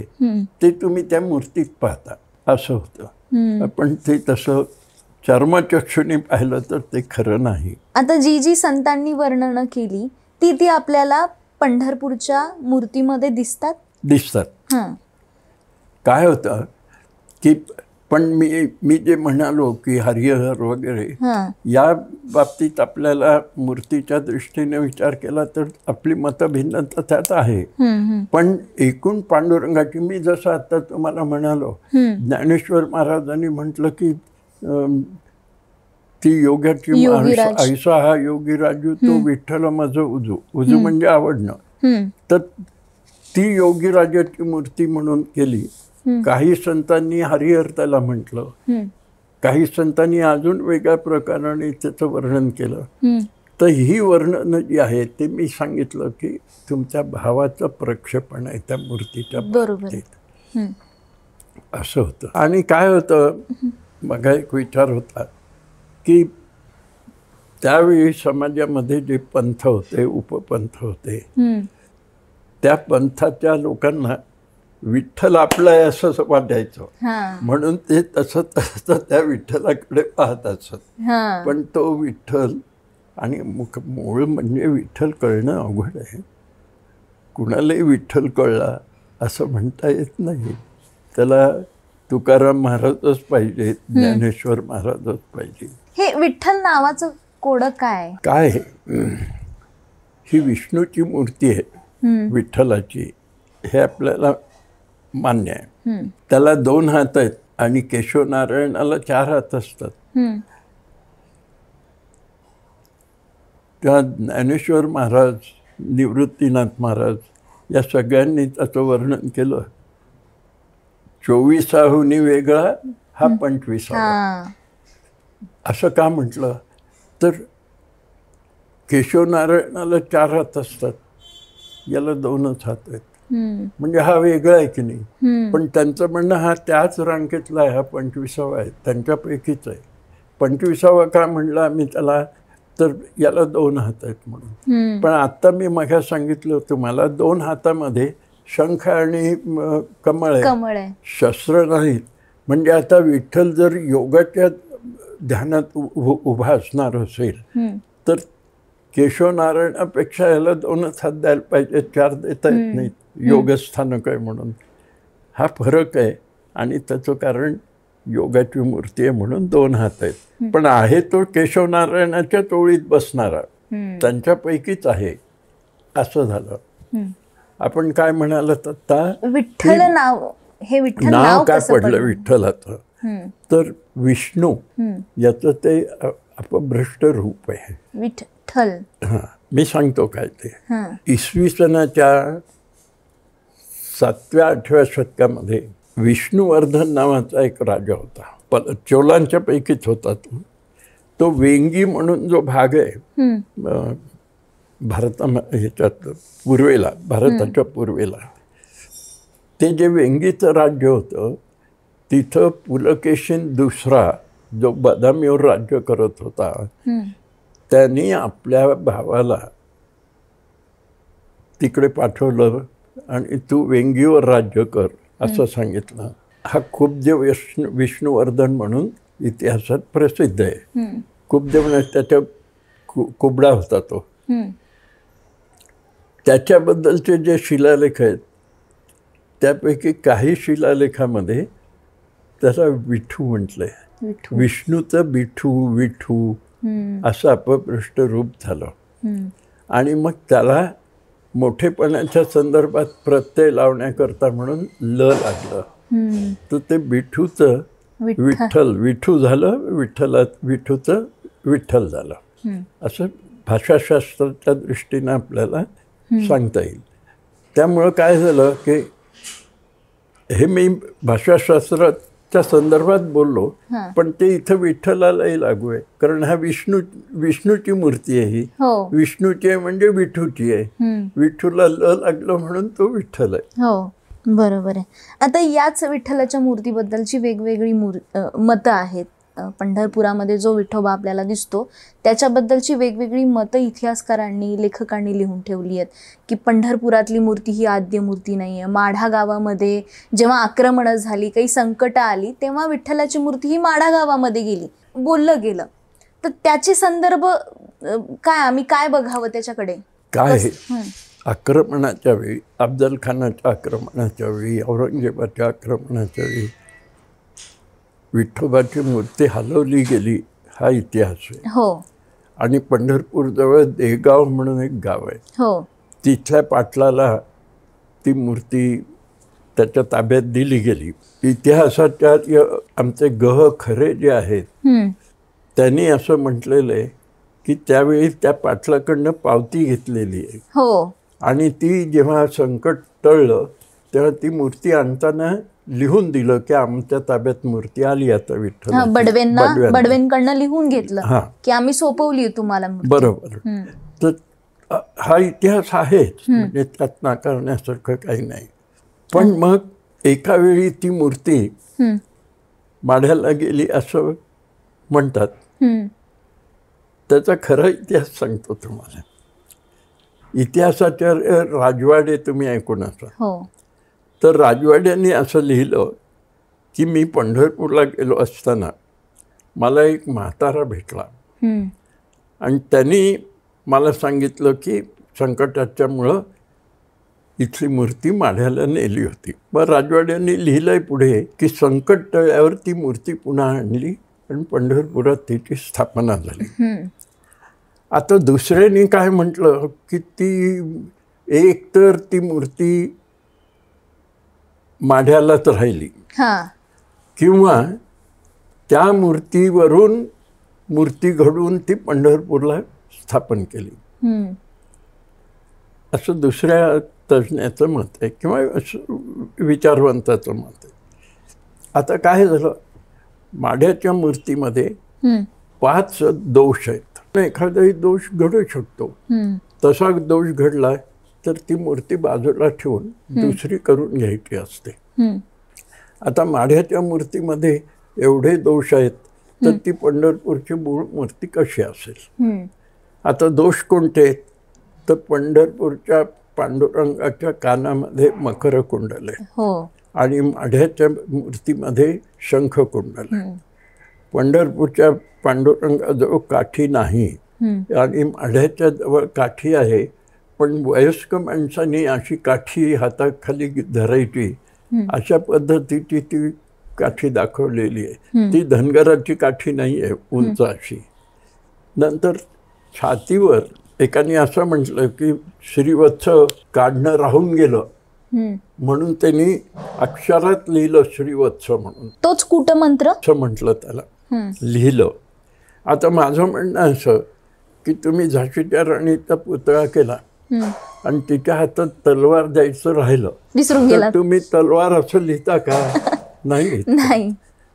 [SPEAKER 2] ते तुम्ही त्या मूर्तीत पाहता असं होतं. पण ते तसं चर्मचक्षुने पाहिलं तर ते खरं नाही.
[SPEAKER 1] आता जी जी संतांनी वर्णनं केली ती आपल्याला पंढरपूरच्या मूर्तीमध्ये
[SPEAKER 2] दिसतात. काय होतं की पण मी जे म्हणालो की हरिहर वगैरे या बाबतीत आपल्याला मूर्तीच्या दृष्टीने विचार केला तर आपली मतभिन्नता त्यात आहे. पण एकूण पांडुरंगाची, मी जसं आता तुम्हाला म्हणालो, ज्ञानेश्वर महाराजांनी म्हटलं की ती योगाची ऐसा हा योगी राजू तो विठ्ठल माझं उजू. उजू म्हणजे आवडणं. तर ती योगी राजाची मूर्ती म्हणून केली. काही संतांनी हरिहर त्याला म्हटलं, काही संतांनी अजून वेगळ्या प्रकाराने त्याचं वर्णन केलं. तर ही वर्णनं जी आहेत ते मी सांगितलं की तुमच्या भावाचं प्रक्षेपण आहे त्या मूर्तीच्या बाबतीत. असं होतं. आणि काय होतं, बघा एक विचार होता की त्यावेळी समाजामध्ये जे पंथ होते, उपपंथ होते, त्या पंथाच्या लोकांना विठ्ठल आपला आहे असं वाटायचं. म्हणून ते तसं त्या विठ्ठलाकडे पाहत असत. पण तो विठ्ठल, आणि मूळ म्हणजे विठ्ठल कळणं अवघड आहे. कुणालाही विठ्ठल कळला असं म्हणता येत नाही. त्याला तुकाराम महाराजच पाहिजे, ज्ञानेश्वर महाराजच पाहिजे.
[SPEAKER 1] हे विठ्ठल नावाचं कोड काय?
[SPEAKER 2] ही विष्णूची मूर्ती आहे विठ्ठलाची, हे आपल्याला मान्य आहे. त्याला 2 हात आहेत आणि केशवनारायणाला 4 हात असतात. त्या ज्ञानेश्वर महाराज, निवृत्तीनाथ महाराज या सगळ्यांनी त्याचं वर्णन केलं. 24 वेगळा हा 25. असं का म्हटलं तर केशवनारायणाला 4 हात असतात, याला 2च हात आहेत. म्हणजे हा वेगळा आहे की नाही. पण त्यांचं म्हणणं हा त्याच रांगेतला आहे, हा 25वा आहे, त्यांच्यापैकीच आहे. 25वा का म्हणलं आम्ही त्याला, तर याला 2 हात आहेत म्हणून. पण आत्ता मी मागे सांगितलं तुम्हाला 2 हातामध्ये शंख आणि कमळ आहे, शस्त्र नाहीत. म्हणजे आता विठ्ठल जर योगाच्या ध्यानात उभा असणार असेल तर केशवनारायणापेक्षा याला 2च हात द्यायला पाहिजे, 4 देता येत नाहीत. योगस्थानक आहे म्हणून हा फरक आहे. आणि त्याचं कारण योगाची मूर्ती आहे म्हणून 2 हात आहेत. पण आहे तो केशवनारायणाच्या टोळीत बसणारा, त्यांच्यापैकीच आहे असं झालं. आपण काय म्हणालात आता,
[SPEAKER 1] विठ्ठल नाव, हे विठ्ठल
[SPEAKER 2] नाव काय पडलं विठ्ठलाचं, तर विष्णू याचं ते अपभ्रष्ट रूप आहे
[SPEAKER 1] विठ्ठल.
[SPEAKER 2] मी सांगतो काय ते. इसवी सनाच्या 7व्या-8व्या शतकामध्ये विष्णुवर्धन नावाचा एक राजा होता. चोलांच्या पैकीच होता तो. वेंगी म्हणून जो भाग आहे ह्याच्यात पूर्वेला, भारताच्या पूर्वेला, ते जे वेंगीचं राज्य होतं तिथं पुलकेशीन दुसरा जो बदामीवर राज्य करत होता, त्यांनी आपल्या भावाला तिकडे पाठवलं आणि तू वेंगीवर राज्य कर असं सांगितलं. हा कुब्देव विष्णुवर्धन म्हणून इतिहासात प्रसिद्ध आहे. कुब्देव म्हणजे त्याच्या कुबडा होता तो. त्याच्याबद्दलचे जे शिलालेख आहेत त्यापैकी काही शिलालेखामध्ये त्याला विठू म्हटलंय. विष्णूचं विठू असं अपभ्रष्ट रूप झालं. आणि मग त्याला मोठेपणाच्या संदर्भात प्रत्यय लावण्याकरता म्हणून ल लागलं. तर ते विठूचं विठ्ठल झालं, विठूचं विठ्ठल झालं. असं भाषाशास्त्राच्या दृष्टीनं आपल्याला सांगता येईल. त्यामुळं काय झालं की हे मी भाषाशास्त्राच्या संदर्भात बोललो, पण ते इथं विठ्ठलालाही लागू आहे. कारण हा विष्णूची मूर्ती आहे. ही विष्णूची आहे म्हणजे विठूची आहे. विठूला ल लागलं म्हणून तो विठ्ठल आहे.
[SPEAKER 1] हो, बरोबर आहे. आता याच विठ्ठलाच्या मूर्तीबद्दलची वेगवेगळी मतं आहेत. पंढरपुरामध्ये जो विठोबा आपल्याला दिसतो त्याच्याबद्दलची वेगवेगळी मतं इतिहासकारांनी लेखकांनी लिहून ठेवली आहेत की पंढरपुरातली मूर्ती ही आद्य मूर्ती नाही आहे. माढा गावामध्ये जेव्हा आक्रमणं झाली, काही संकटं आली, तेव्हा विठ्ठलाची मूर्ती ही माढा गावामध्ये गेली, बोललं गेलं. तर त्याचे संदर्भ काय, आम्ही काय बघावं त्याच्याकडे?
[SPEAKER 2] काय आक्रमणाच्या वेळी, अफजल खानाच्या आक्रमणाच्या वेळी, औरंगजेबाच्या आक्रमणाच्या वेळी विठोबाची मूर्ती हलवली गेली हा इतिहास आहे.
[SPEAKER 1] हो.
[SPEAKER 2] आणि पंढरपूरजवळ देगाव म्हणून एक गाव आहे.
[SPEAKER 1] हो.
[SPEAKER 2] तिथल्या पाटलाला ती मूर्ती त्याच्या ताब्यात दिली गेली. इतिहासाच्या आमचे गह खरे जे आहेत त्यांनी असं म्हटलेलं आहे की त्यावेळी त्या पाटलाकडनं पावती घेतलेली आहे.
[SPEAKER 1] हो.
[SPEAKER 2] आणि ती जेव्हा संकट टळलं तेव्हा ती मूर्ती आणताना लिहून दिलं की आमच्या ताब्यात मूर्ती आली आता विठ्ठल.
[SPEAKER 1] बडवेंकडनं लिहून घेतलं की आम्ही सोपवली तुम्हाला.
[SPEAKER 2] बरोबर. तर हा इतिहास आहेच, म्हणजे त्यात नाकारण्यासारखं काही नाही. पण मग एका वेळी ती मूर्ती माढ्याला गेली असं म्हणतात. त्याचा खरा इतिहास सांगतो तुम्हाला. इतिहासाच्या राजवाडे तुम्ही ऐकून असा. तर राजवाड्यांनी असं लिहिलं की मी पंढरपूरला गेलो असताना मला एक म्हातारा भेटला आणि त्यांनी मला सांगितलं की संकटाच्यामुळं इथली मूर्ती माढ्याला नेली होती. मग राजवाड्यांनी लिहिलंय पुढे की संकट टळल्यावर ती मूर्ती पुन्हा आणली आणि पंढरपुरात तिची स्थापना झाली. आता दुसऱ्यांनी काय म्हटलं की ती एक तर ती मूर्ती माढ्यालाच राहिली किंवा त्या मूर्तीवरून मूर्ती घडवून ती पंढरपूरला स्थापन केली, असं दुसऱ्या तज्ज्ञाचं मत आहे किंवा विचारवंताचं मत आहे. आता काय झालं, माढ्याच्या मूर्तीमध्ये 5 दोष आहेत. एखादाही दोष घडू शकतो. तसा दोष घडला तर ती मूर्ती बाजूला ठेवून दुसरी करून घ्यायची असते. आता माढ्याच्या मूर्तीमध्ये एवढे दोष आहेत तर ती पंढरपूरची मूळ मूर्ती कशी असेल? आता दोष कोणते आहेत? तर पंढरपूरच्या पांडुरंगाच्या कानामध्ये मकर कुंडल आहे आणि माढ्याच्या मूर्तीमध्ये शंख कुंडल आहे. पंढरपूरच्या पांडुरंगाजवळ काठी नाही आणि माढ्याच्या जवळ काठी आहे, पण वयस्क माणसांनी अशी काठी हाताखाली धरायची अशा पद्धतीची ती काठी दाखवलेली आहे. ती धनगराची काठी नाही आहे, उंच अशी. नंतर छातीवर एकाने असं म्हटलं की श्रीवत्स काढणं राहून गेलं म्हणून त्यांनी अक्षरात लिहिलं श्रीवत्स म्हणून.
[SPEAKER 1] तोच कूटमंत्र
[SPEAKER 2] असं म्हटलं त्याला, लिहिलं. आता माझं म्हणणं असं की तुम्ही झाशीच्या राणीचा पुतळा केला आणि तिच्या हातात तलवार द्यायचं राहिलं,
[SPEAKER 1] विसरून गेला,
[SPEAKER 2] तुम्ही तलवार असं लिहिता का? नाही.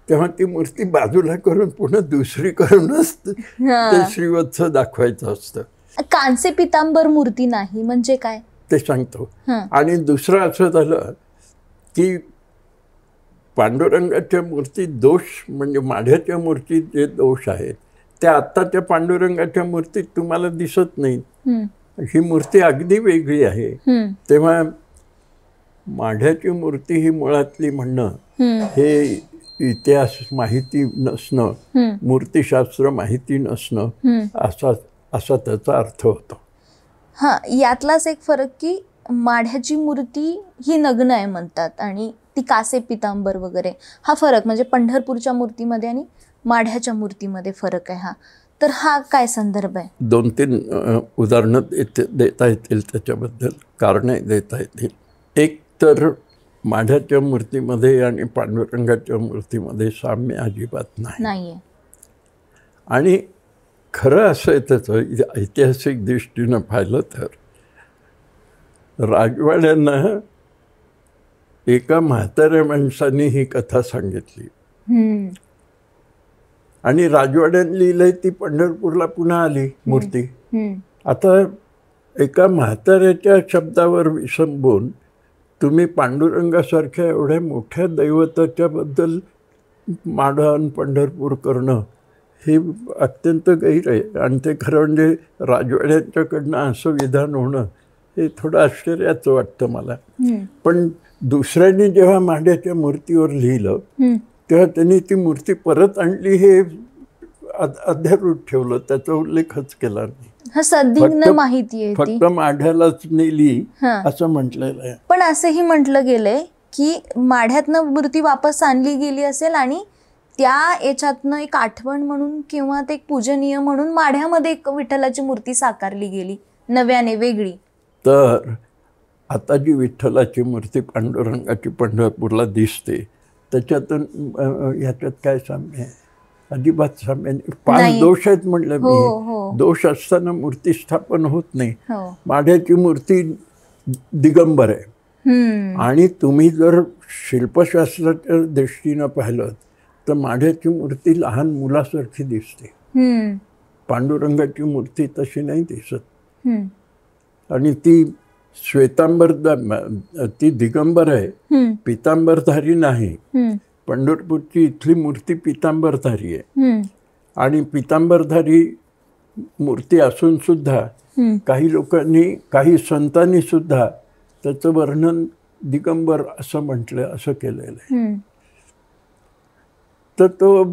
[SPEAKER 2] तेव्हा ती मूर्ती बाजूला करून पुन्हा दुसरी करूनच ते श्रीवत्स दाखवायचं असतं.
[SPEAKER 1] कांसे पितांबर मूर्ती नाही म्हणजे काय
[SPEAKER 2] ते सांगतो. आणि दुसरं असं झालं की पांडुरंगाच्या मूर्तीत दोष म्हणजे माढ्याच्या मूर्तीत जे दोष आहेत ते आत्ताच्या पांडुरंगाच्या मूर्तीत तुम्हाला दिसत नाहीत. ही मूर्ती अगदी वेगळी आहे. तेव्हा माढ्याची मूर्ती ही मुळातली म्हणणं हे इतिहास माहिती नसणं, मूर्तिशास्त्र माहिती नसणं असा त्याचा अर्थ होतो.
[SPEAKER 1] यातलाच एक फरक की माढ्याची मूर्ती ही नग्न आहे म्हणतात आणि ती कासे पितांबर वगैरे, हा फरक म्हणजे पंढरपूरच्या मूर्तीमध्ये आणि माढ्याच्या मूर्तीमध्ये फरक आहे. तर हा काय संदर्भ आहे?
[SPEAKER 2] 2-3 उदाहरणं देता येतील, त्याच्याबद्दल कारणे देता येतील. एक तर माढ्याच्या मूर्तीमध्ये आणि पांडुरंगाच्या मूर्तीमध्ये साम्य अजिबात नाही. आणि खरं असं आहे त्याचं ऐतिहासिक दृष्टीनं पाहिलं तर राजवाड्यांना एका म्हाताऱ्या माणसाने ही कथा सांगितली आणि राजवाड्यांनी लिहिलंय ती पंढरपूरला पुन्हा आली मूर्ती. आता एका म्हाताऱ्याच्या शब्दावर विसंबून तुम्ही पांडुरंगासारख्या एवढ्या मोठ्या दैवताच्या बद्दल माढा आणि पंढरपूर करणं हे अत्यंत गैर आहे. आणि ते खरं म्हणजे राजवाड्यांच्याकडनं असं विधान होणं हे थोडं आश्चर्याचं वाटतं मला. पण दुसऱ्यांनी जेव्हा माढ्याच्या मूर्तीवर लिहिलं तेव्हा त्यांनी ती मूर्ती परत आणली हे अध्यारूढ ठेवलं, त्याचा उल्लेखच केला नाही.
[SPEAKER 1] सद्दिग्ध माहिती आहे,
[SPEAKER 2] फक्त माढ्यालाच नेली असं म्हटलेलं आहे.
[SPEAKER 1] पण असंही म्हटलं गेलंय की माढ्यातनं मूर्ती वापस आणली गेली असेल आणि त्या याच्यातनं एक आठवण म्हणून किंवा ते एक पूजनीय म्हणून माढ्यामध्ये एक विठ्ठलाची मूर्ती साकारली गेली नव्याने, वेगळी.
[SPEAKER 2] तर आता जी विठ्ठलाची मूर्ती पांडुरंगाची पंढरपूरला दिसते त्याच्यातून ह्याच्यात काय साम्य आहे? अजिबात साम्य नाही. 5 दोष आहेत म्हटलं मी. दोष असताना मूर्ती स्थापन होत नाही. माढ्याची मूर्ती दिगंबर आहे आणि तुम्ही जर शिल्पशास्त्राच्या दृष्टीनं पाहिलं तर माढ्याची मूर्ती लहान मुलासारखी दिसते. पांडुरंगाची मूर्ती तशी नाही दिसत. आणि ती श्वेतांबर, ती दिगंबर आहे, पितांबरधारी नाही. पंढरपूरची इथली मूर्ती पितांबरधारी आहे. आणि पितांबरधारी मूर्ती असून सुद्धा काही लोकांनी, काही संतांनी सुद्धा त्याचं वर्णन दिगंबर असं म्हटलं, असं केलेलं आहे. तर तो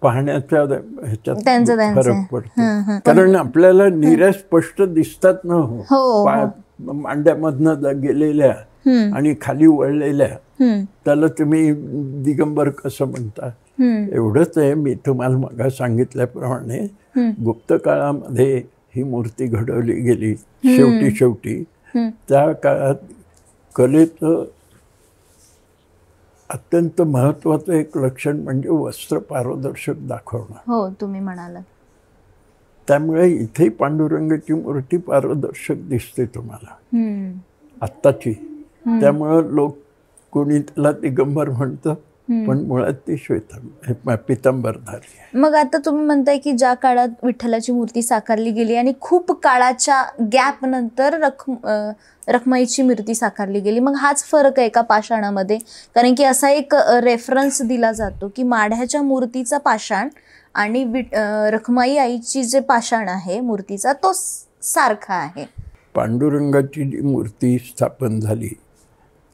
[SPEAKER 2] पाहण्याच्या ह्याच्यात फरक पडतो. कारण आपल्याला निर्या स्पष्ट दिसतात ना मांड्यामधनं गेलेल्या आणि खाली वळलेल्या, त्याला तुम्ही दिगंबर कसं म्हणता? एवढंच आहे. मी तुम्हाला मग सांगितल्याप्रमाणे गुप्त काळामध्ये ही मूर्ती घडवली गेली. शेवटी त्या काळात कलेचं अत्यंत महत्वाचं एक लक्षण म्हणजे वस्त्र पारदर्शक दाखवणं.
[SPEAKER 1] हो, तुम्ही म्हणालात.
[SPEAKER 2] त्यामुळे इथे पांडुरंगाची मूर्ती पारदर्शक दिसते तुम्हाला आत्ताची. त्यामुळं लोक कोणी त्याला दिगंबर म्हणतं, पण मुळात ती पितांबरधारी आहे.
[SPEAKER 1] मग आता तुम्ही म्हणताय की ज्या काळात विठ्ठलाची मूर्ती साकारली गेली आणि खूप काळाच्या गॅप नंतर रखमाईची मूर्ती साकारली गेली, मग हाच फरक आहे का पाषाणामध्ये? कारण की असा एक रेफरन्स दिला जातो की माढ्याच्या मूर्तीचा पाषाण आणि रखमाई आईची जे पाषाण आहे मूर्तीचा तो सारखा आहे.
[SPEAKER 2] पांडुरंगाची जी मूर्ती स्थापन झाली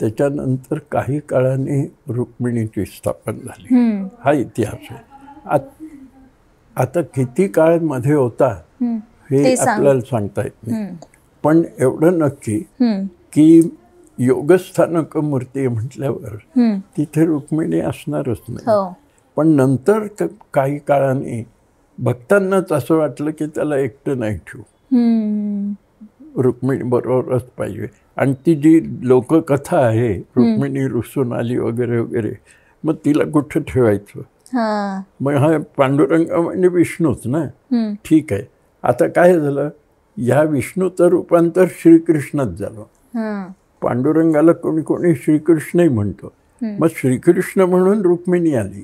[SPEAKER 2] त्याच्यानंतर काही काळाने रुक्मिणीची स्थापन झाली, हा इतिहास आहे. आता किती काळ मध्ये होता हे आपल्याला सांगता येत नाही. पण एवढं नक्की की योगस्थानक मूर्ती म्हटल्यावर तिथे रुक्मिणी असणारच नाही. पण नंतर काही काळाने भक्तांनाच असं वाटलं की त्याला एकटं नाही ठेवू, रुक्मिणी बरोबरच पाहिजे. आणि ती जी लोककथा आहे रुक्मिणी रुसून आली वगैरे वगैरे, मग तिला कुठं ठेवायचं? मग हा पांडुरंग म्हणजे विष्णूच ना. ठीक आहे. आता काय झालं, ह्या विष्णूचं रूपांतर श्रीकृष्णात झालं. पांडुरंगाला कोणी कोणी श्रीकृष्णही म्हणतो. मग श्रीकृष्ण म्हणून रुक्मिणी आली.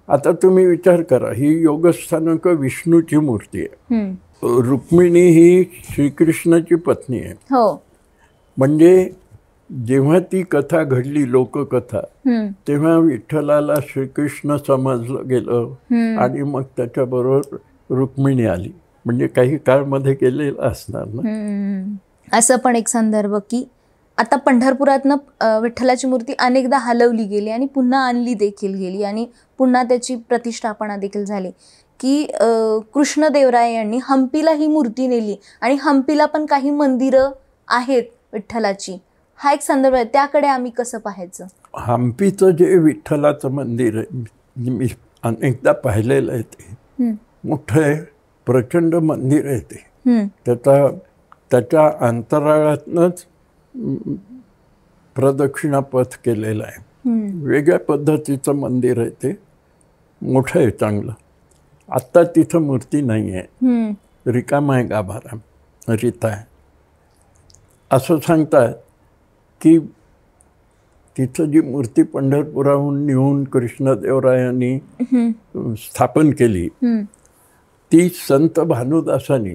[SPEAKER 2] आता तुम्ही विचार करा, ही योगस्थानक विष्णूची मूर्ती आहे. रुक्मिणी ही श्रीकृष्णाची पत्नी आहे. म्हणजे जेव्हा ती कथा घडली, लोककथा, तेव्हा विठ्ठलाला श्रीकृष्ण समजलं गेलं आणि मग त्याच्याबरोबर रुक्मिणी आली. म्हणजे काही काळमध्ये गेलेलं असणार ना.
[SPEAKER 1] असं पण एक संदर्भ की आता पंढरपुरातनं विठ्ठलाची मूर्ती अनेकदा हलवली गेली आणि पुन्हा आणली देखील गेली आणि पुन्हा त्याची प्रतिष्ठापना देखील झाली की कृष्णदेवराय यांनी हम्पीला ही मूर्ती नेली आणि हम्पीला पण काही मंदिरं आहेत विठ्ठलाची. हा एक संदर्भ आहे. त्याकडे आम्ही कसं पाहायचं?
[SPEAKER 2] हम्पीचं जे विठ्ठलाचं मंदिर आहे मी अनेकदा पाहिलेलं आहे. ते मोठं आहे, प्रचंड मंदिर आहे ते. त्याच्या अंतराळातनंच प्रदक्षिणापथ केलेलं आहे. वेगळ्या पद्धतीचं मंदिर आहे ते, मोठं आहे चांगलं. आत्ता तिथं मूर्ती नाही आहे, रिकामा आहे गाभारा, रिता आहे. असं सांगतात की तिथं जी मूर्ती पंढरपुराहून नेऊन कृष्णदेवरायांनी स्थापन केली ती संत भानुदासांनी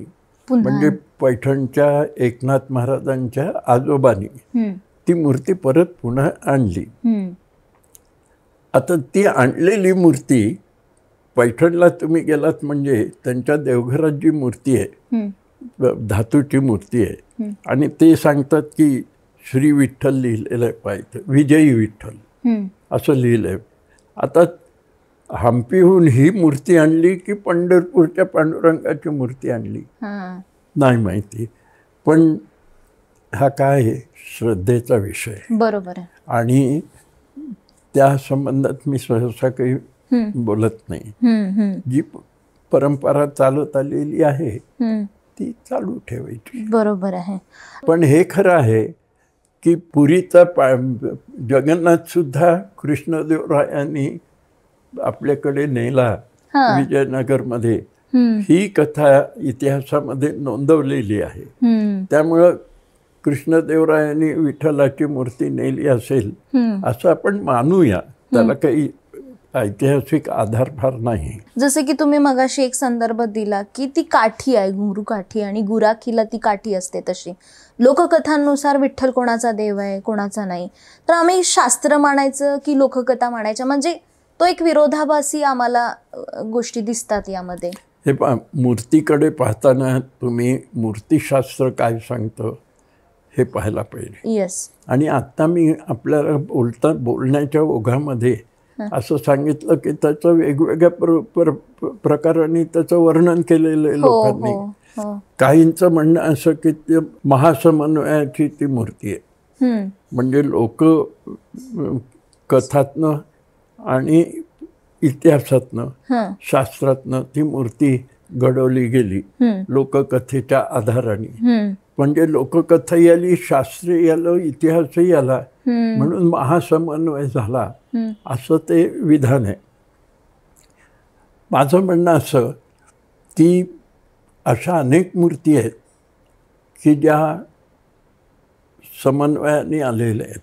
[SPEAKER 2] म्हणजे पैठणच्या एकनाथ महाराजांच्या आजोबांनी ती मूर्ती परत पुन्हा आणली. आता ती आणलेली मूर्ती पैठणला तुम्ही गेलात म्हणजे त्यांच्या देवघरात जी मूर्ती आहे, धातूची मूर्ती आहे, आणि ते सांगतात की श्री विठ्ठल लिहिलेलं आहे पाहिजे, विजयी विठ्ठल असं लिहिलं आहे. आता हंपीहून ही मूर्ती आणली की पंढरपूरच्या पांडुरंगाची मूर्ती आणली नाही माहिती, पण हा काय आहे, श्रद्धेचा विषय.
[SPEAKER 1] बरोबर आहे.
[SPEAKER 2] आणि त्या संबंधात मी सहसा काही बोलत नाही. जी परंपरा चालत आलेली आहे ती चालू ठेवायची.
[SPEAKER 1] बरोबर आहे.
[SPEAKER 2] पण हे खरं आहे की पुरीचा जगन्नाथ सुद्धा कृष्णदेवरायांनी आपल्याकडे नेला विजयनगरमध्ये. ही कथा इतिहासामध्ये नोंदवलेली आहे. त्यामुळं कृष्णदेवरायांनी विठ्ठलाची मूर्ती नेली असेल असं आपण मानूया. त्याला काही ऐतिहासिक आधार फार नाही.
[SPEAKER 1] जसे की तुम्ही मगाशी एक संदर्भ दिला की ती काठी आहे, घुंगरू काठी, आणि गुराखीला ती काठी असते. तशी लोककथांनुसार विठ्ठल कोणाचा देव आहे कोणाचा नाही. तर आम्ही शास्त्र मानायचं की लोककथा मानायच्या, म्हणजे तो एक विरोधाभासी आम्हाला गोष्टी दिसतात यामध्ये.
[SPEAKER 2] हे मूर्तीकडे पाहताना तुम्ही मूर्तीशास्त्र काय सांगतं हे पाहायला पाहिजे.
[SPEAKER 1] येस.
[SPEAKER 2] आणि आता मी आपल्याला बोलण्याच्या ओघामध्ये असं सांगितलं की त्याचं वेगवेगळ्या प्रकारांनी त्याचं वर्णन केलेलं आहे लोकांनी. काहींचं म्हणणं असं की ते महासमन्वयाची ती मूर्ती आहे, म्हणजे लोक कथातनं आणि इतिहासातनं शास्त्रातनं ती मूर्ती घडवली गेली लोककथेच्या आधाराने. म्हणजे लोककथाही आली, शास्त्रही आलं, इतिहासही आला, म्हणून महासमन्वय झाला असं ते विधान आहे. माझं म्हणणं असं की अशा अनेक मूर्ती आहेत की ज्या समन्वयाने आलेल्या आहेत.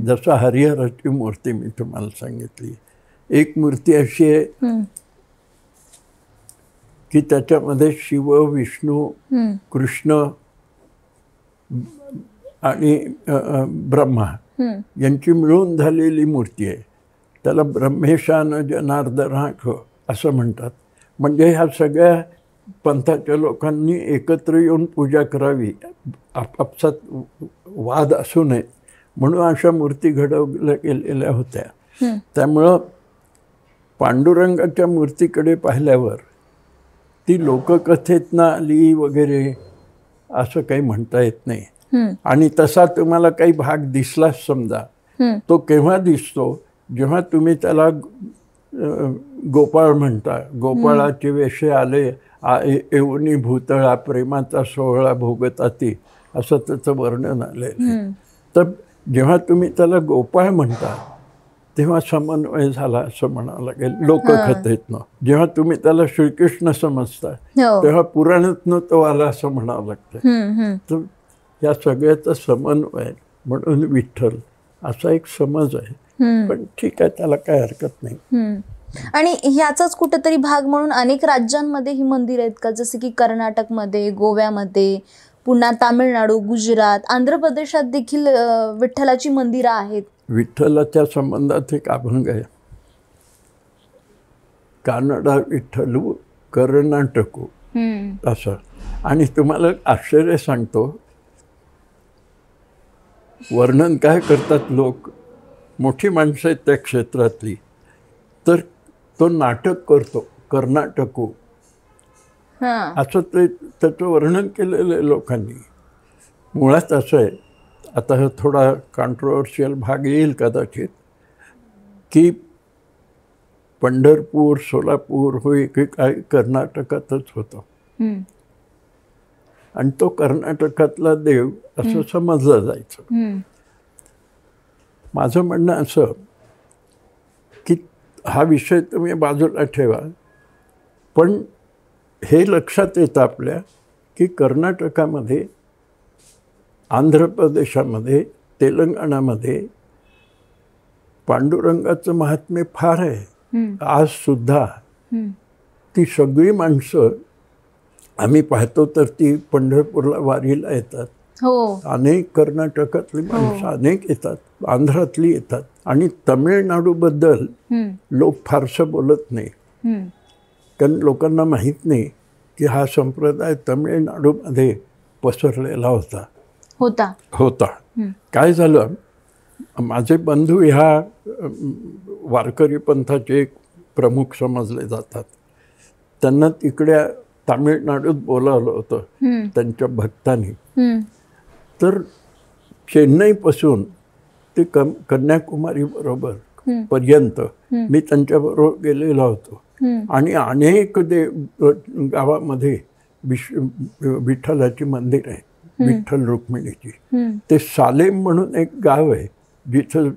[SPEAKER 2] जसं हरिहराची मूर्ती मी तुम्हाला सांगितली. एक मूर्ती अशी आहे की त्याच्यामध्ये शिव, विष्णू, कृष्ण आणि ब्रह्मा यांची मिळून झालेली मूर्ती आहे. त्याला ब्रह्मेशान जनार्दनाख असं म्हणतात. म्हणजे ह्या सगळ्या पंथाच्या लोकांनी एकत्र येऊन पूजा करावी, आपापसात वाद असू नये म्हणून अशा मूर्ती घडवल्या गेलेल्या होत्या. त्यामुळं पांडुरंगाच्या मूर्तीकडे पाहिल्यावर ती लोककथेतनं आली वगैरे असं काही म्हणता येत नाही. आणि तसा तुम्हाला काही भाग दिसलाच समजा, तो केव्हा दिसतो, जेव्हा तुम्ही त्याला गोपाळ म्हणता. गोपाळाचे वेशे आले येऊनी भूतळा, प्रेमाचा सोहळा भोगताती, असं त्याचं वर्णन आलेलं आहे. तर जेव्हा तुम्ही त्याला गोपाळ म्हणता तेव्हा समन्वय झाला असं म्हणावं लागेल लोककथेतनं. जेव्हा तुम्ही त्याला श्रीकृष्ण समजता तेव्हा पुराणातनं तो आला असं म्हणावं लागतं. तर या सगळ्याचा समन्वय म्हणून विठ्ठल असा एक समज आहे. पण ठीक आहे, त्याला काय हरकत नाही.
[SPEAKER 1] आणि ह्याचाच कुठेतरी भाग म्हणून अनेक राज्यांमध्ये ही मंदिर आहेत का, जसे की कर्नाटकमध्ये, गोव्यामध्ये, पुन्हा तामिळनाडू, गुजरात, आंध्र प्रदेशात देखील विठ्ठलाची मंदिरं आहेत.
[SPEAKER 2] विठ्ठलाच्या संबंधात एक अभंग आहे, कानडा विठ्ठलू कर्नाटकू असं. आणि तुम्हाला आश्चर्य सांगतो, वर्णन काय करतात लोक, मोठी माणसं आहेत त्या क्षेत्रातली, तर तो नाटक करतो कर्नाटकू असं ते त्याचं वर्णन केलेलं आहे लोकांनी. मुळात असं आहे, आता हा थोडा कॉन्ट्रोवर्शियल भाग येईल कदाचित, की पंढरपूर, सोलापूर होय की काय कर्नाटकातच होतं, आणि तो कर्नाटकातला देव असं समजलं जायचं. माझं म्हणणं असं की हा विषय तुम्ही बाजूला ठेवा, पण हे लक्षात येतं आपल्या की कर्नाटकामध्ये, आंध्र प्रदेशामध्ये, तेलंगणामध्ये पांडुरंगाचं महात्म्य फार आहे. आजसुद्धा ती सगळी माणसं आम्ही पाहतो तर ती पंढरपूरला वारीला येतात. अनेक कर्नाटकातली माणसं अनेक येतात, आंध्रातली येतात, आणि तमिळनाडूबद्दल लोक फारसं बोलत नाही, कारण लोकांना माहीत नाही की हा संप्रदाय तमिळनाडूमध्ये पसरलेला होता. काय झालं, माझे बंधू ह्या वारकरी पंथाचे एक प्रमुख समजले जातात. त्यांना तिकडे तामिळनाडूत बोलावलं होतं त्यांच्या भक्तांनी. तर चेन्नईपासून ते कन्याकुमारी बरोबर पर्यंत मी त्यांच्याबरोबर गेलेलो होतो. आणि अनेक गावामध्ये विठ्ठलाची मंदिर आहे, विठ्ठल रुक्मिणीची. ते सालेम म्हणून एक गाव आहे जिथं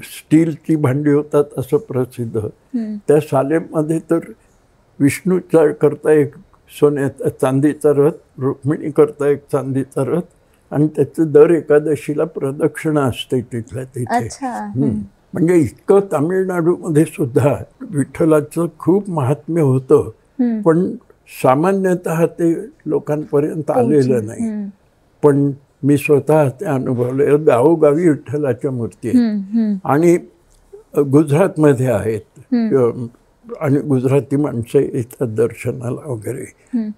[SPEAKER 2] स्टीलची भांडी होतात असं प्रसिद्ध. त्या सालेममध्ये तर विष्णूचा करता एक चांदीचा रथ, रुक्मिणी करता एक चांदीचा रथ, आणि त्याचं दर एकादशीला प्रदक्षिणा असते तिथल्या तिथे. म्हणजे इतकं तामिळनाडूमध्ये सुद्धा विठ्ठलाचं खूप महात्म्य होतं, पण सामान्यतः ते लोकांपर्यंत आलेलं नाही. पण मी स्वतः ते अनुभवलं. गावोगावी विठ्ठलाच्या मूर्ती आहेत आणि गुजरातमध्ये आहेत, आणि गुजराती माणसं येतात दर्शनाला वगैरे.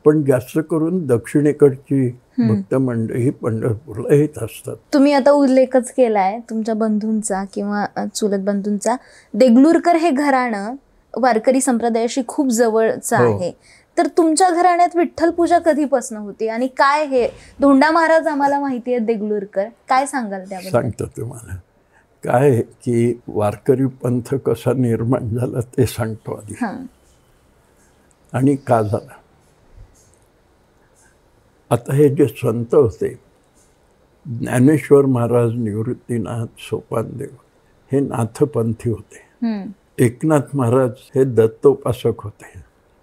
[SPEAKER 2] पण जास्त करून दक्षिणेकडची भक्त मंडळी पंढरपूरला येत असतात.
[SPEAKER 1] तुम्ही आता उल्लेखच केलाय तुमच्या बंधूंचा किंवा चुलत बंधूंचा. देगलूरकर हे घराणं वारकरी संप्रदायाशी खूप जवळचं आहे. तर तुमच्या घराण्यात विठ्ठल पूजा कधीपासून होती आणि काय हे धोंडा महाराज आम्हाला माहिती आहे देगलूरकर, काय सांगाल त्याबद्दल?
[SPEAKER 2] सांगतो तुम्हाला. काय की वारकरी पंथ कसा निर्माण झाला ते सांगतो आधी, आणि का झाला. आता हे जे संत होते, ज्ञानेश्वर महाराज, निवृत्तीनाथ, सोपानदेव हे नाथपंथी होते. एकनाथ महाराज हे दत्तोपासक होते.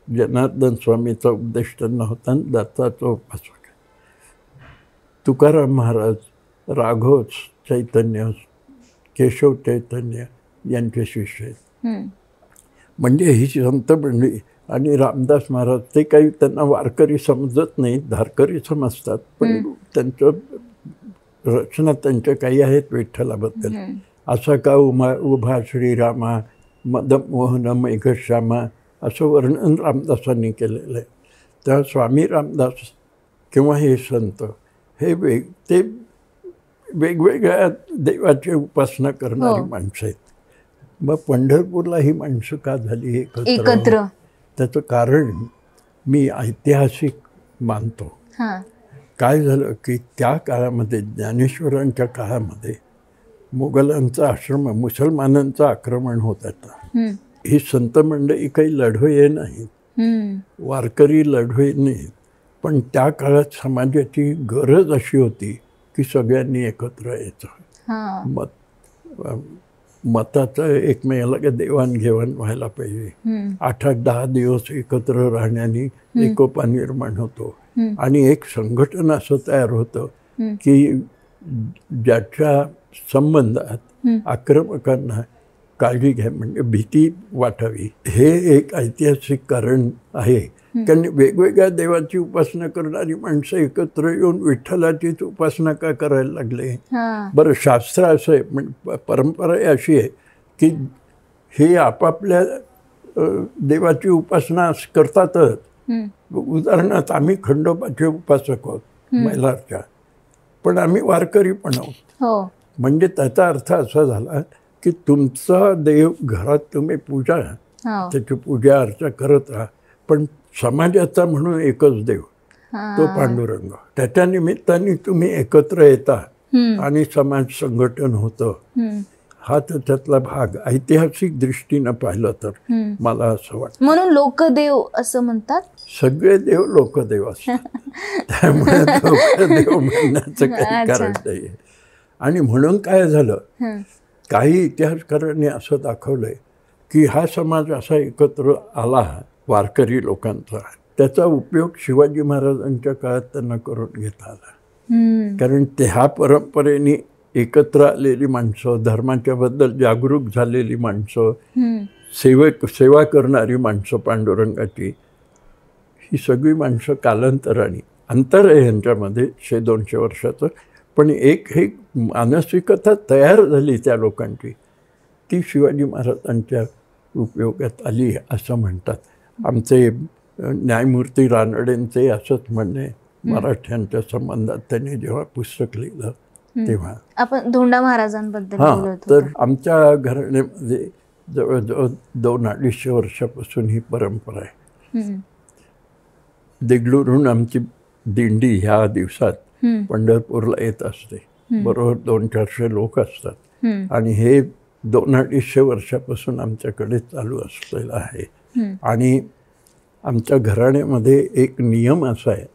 [SPEAKER 2] जनार्दन स्वामीचा उपदेश त्यांना होता आणि दत्ताचा उपासक. तुकाराम महाराज राघव चैतन्य, केशव चैतन्य यांचे शिष्य आहेत. म्हणजे ही संत मंडळी. आणि रामदास महाराज ते काही त्यांना वारकरी समजत नाही, धारकरी समजतात, पण त्यांचं रचना त्यांच्या काही आहेत विठ्ठलाबद्दल. असा का उभा श्रीरामा, मदमोहन मेघश्यामा असं वर्णन रामदासांनी केलेलं आहे. त्या स्वामी रामदास किंवा हे संत हे ते वेगवेगळ्या देवाची उपासना करणारी माणसं आहेत. मग पंढरपूरला ही माणसं का झाली एकत्र? त्याचं कारण मी ऐतिहासिक मानतो. काय झालं की त्या काळामध्ये, ज्ञानेश्वरांच्या काळामध्ये मुघलांचा आश्रम, मुसलमानांचं आक्रमण होत होतं. ही संत मंडळी काही लढवय्ये नाहीत, वारकरी लढवय्ये नाहीत, पण त्या काळात समाजाची गरज अशी होती की सगळ्यांनी एकत्र यायचं. मताचं एकमेकाला देवाणघेवाण व्हायला पाहिजे. 8-10 दिवस एकत्र राहण्याने एकोपा निर्माण होतो आणि एक संघटन असं तयार होतं की ज्याच्या संबंधात आक्रमकांना काळजी घ्या, म्हणजे भीती वाटावी. हे एक ऐतिहासिक कारण आहे. कारण वेगवेगळ्या देवाची उपासना करणारी माणसं एकत्र येऊन विठ्ठलाचीच उपासना का करायला लागले? बरं, शास्त्र असं आहे, म्हणजे परंपरा अशी आहे की हे आपापल्या देवाची उपासना करतातच. उदाहरणार्थ आम्ही खंडोबाचे उपासक आहोत मैलारच्या, पण आम्ही वारकरी पण आहोत. म्हणजे त्याचा अर्थ असा झाला की तुमचा देव घरात तुम्ही पूजा, त्याची पूजा अर्चा करत राहा, पण समाजाचा म्हणून एकच देव, तो पांडुरंग. त्याच्या निमित्ताने तुम्ही एकत्र येता आणि समाज संघटन होतं. हा त्याच्यातला भाग ऐतिहासिक दृष्टीनं पाहिलं तर मला असं वाटतं.
[SPEAKER 1] म्हणून लोकदेव असं म्हणतात.
[SPEAKER 2] सगळे देव लोकदेव असतात, त्यामुळे लोकदेव म्हणण्याचं काही कारण नाही. आणि म्हणून काय झालं, काही इतिहासकारांनी असं दाखवलंय की हा समाज असा एकत्र आला वारकरी लोकांचा, त्याचा उपयोग शिवाजी महाराजांच्या काळात त्यांना करून घेता आला. कारण ते ह्या परंपरेने एकत्र आलेली माणसं, धर्माच्या बद्दल जागरूक झालेली माणसं, सेवा करणारी माणसं पांडुरंगाची, ही सगळी माणसं कालांतराने, अंतर आहे यांच्यामध्ये 100-200 वर्षाचं, पण एक हे मानसिकता तयार झाली त्या लोकांची, ती शिवाजी महाराजांच्या उपयोगात आली असं म्हणतात. आमचे न्यायमूर्ती रानडेंचे असंच म्हणणे मराठ्यांच्या संबंधात त्यांनी जेव्हा पुस्तक लिहिलं तेव्हा.
[SPEAKER 1] आपण धोंडा महाराजांबद्दल
[SPEAKER 2] हां,
[SPEAKER 1] बोलत
[SPEAKER 2] तर
[SPEAKER 1] होतो.
[SPEAKER 2] आमच्या घराण्यामध्ये जवळजवळ 200-250 वर्षापासून ही परंपरा आहे. देगलूरहून आमची दिंडी ह्या दिवसात पंढरपूरला येत असते. बरोबर 200-400 लोक असतात आणि हे 200-250 वर्षापासून आमच्याकडे चालू असलेलं आहे. आणि आमच्या घराण्यामध्ये एक नियम असा आहे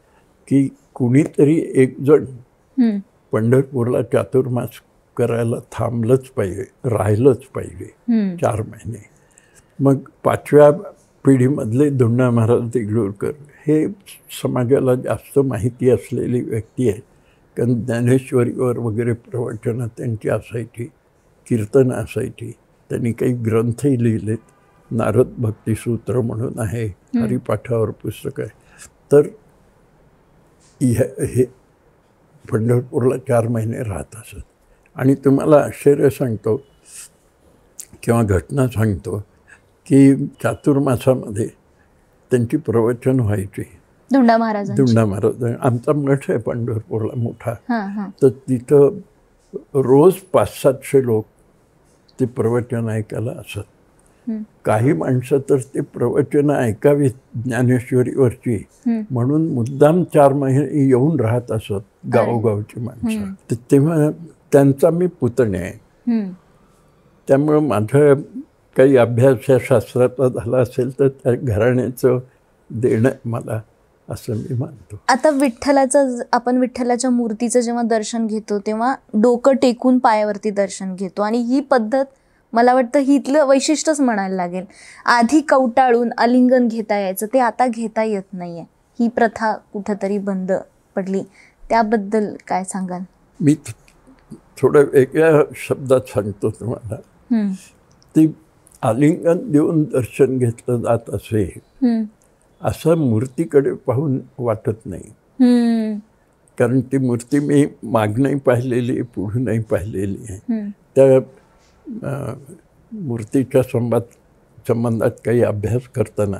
[SPEAKER 2] की कुणीतरी एक जण पंढरपूरला चातुर्मास करायला थांबलंच पाहिजे, राहिलंच पाहिजे 4 महिने. मग 5व्या पिढीमधले धोंडा महाराज देगलूरकर हे समाजाला जास्त माहिती असलेली व्यक्ती आहे. कारण ज्ञानेश्वरीवर वगैरे प्रवचनं त्यांची असायची, कीर्तनं असायची. त्यांनी काही ग्रंथही लिहिलेत. नारद भक्तिसूत्र म्हणून आहे, हरिपाठावर पुस्तक आहे. तर हे पंढरपूरला 4 महिने राहत असत. आणि तुम्हाला आश्चर्य सांगतो किंवा घटना सांगतो की चातुर्मासामध्ये त्यांची प्रवचन व्हायची.
[SPEAKER 1] धोंडा महाराज
[SPEAKER 2] आमचा मठ आहे पंढरपूरला मोठा. तर तिथं रोज 500-700 लोक ते प्रवचन ऐकायला असत. काही माणसं तर ते प्रवचन ऐकावीत ज्ञानेश्वरीवरची म्हणून मुद्दाम 4 महिने येऊन राहत असत गावोगावची माणसं. तर तेव्हा त्यांचा मी पुतणे आहे. त्यामुळं माझं काही अभ्यास या शास्त्राचा झाला असेल तर त्या घराण्याचं देणं मला, असं मी मानतो.
[SPEAKER 1] आता आपण विठ्ठलाच्या मूर्तीचं जेव्हा दर्शन घेतो तेव्हा डोकं टेकून पायावरती दर्शन घेतो. आणि ही पद्धत मला वाटतं ही इथलं वैशिष्ट्यच म्हणायला लागेल. आधी कवटाळून आलिंगन घेता यायचं, ते आता घेता येत नाहीये. ही प्रथा कुठंतरी बंद पडली, त्याबद्दल काय सांगाल?
[SPEAKER 2] मी थोडं वेगळ्या शब्दात सांगतो तुम्हाला. ती आलिंगन देऊन दर्शन घेतलं जात असे असं मूर्तीकडे पाहून वाटत नाही. कारण ती मूर्ती मी मागणंही पाहिलेली, पुढूनही पाहिलेली आहे. त्या मूर्तीच्या संबंधात काही अभ्यास करताना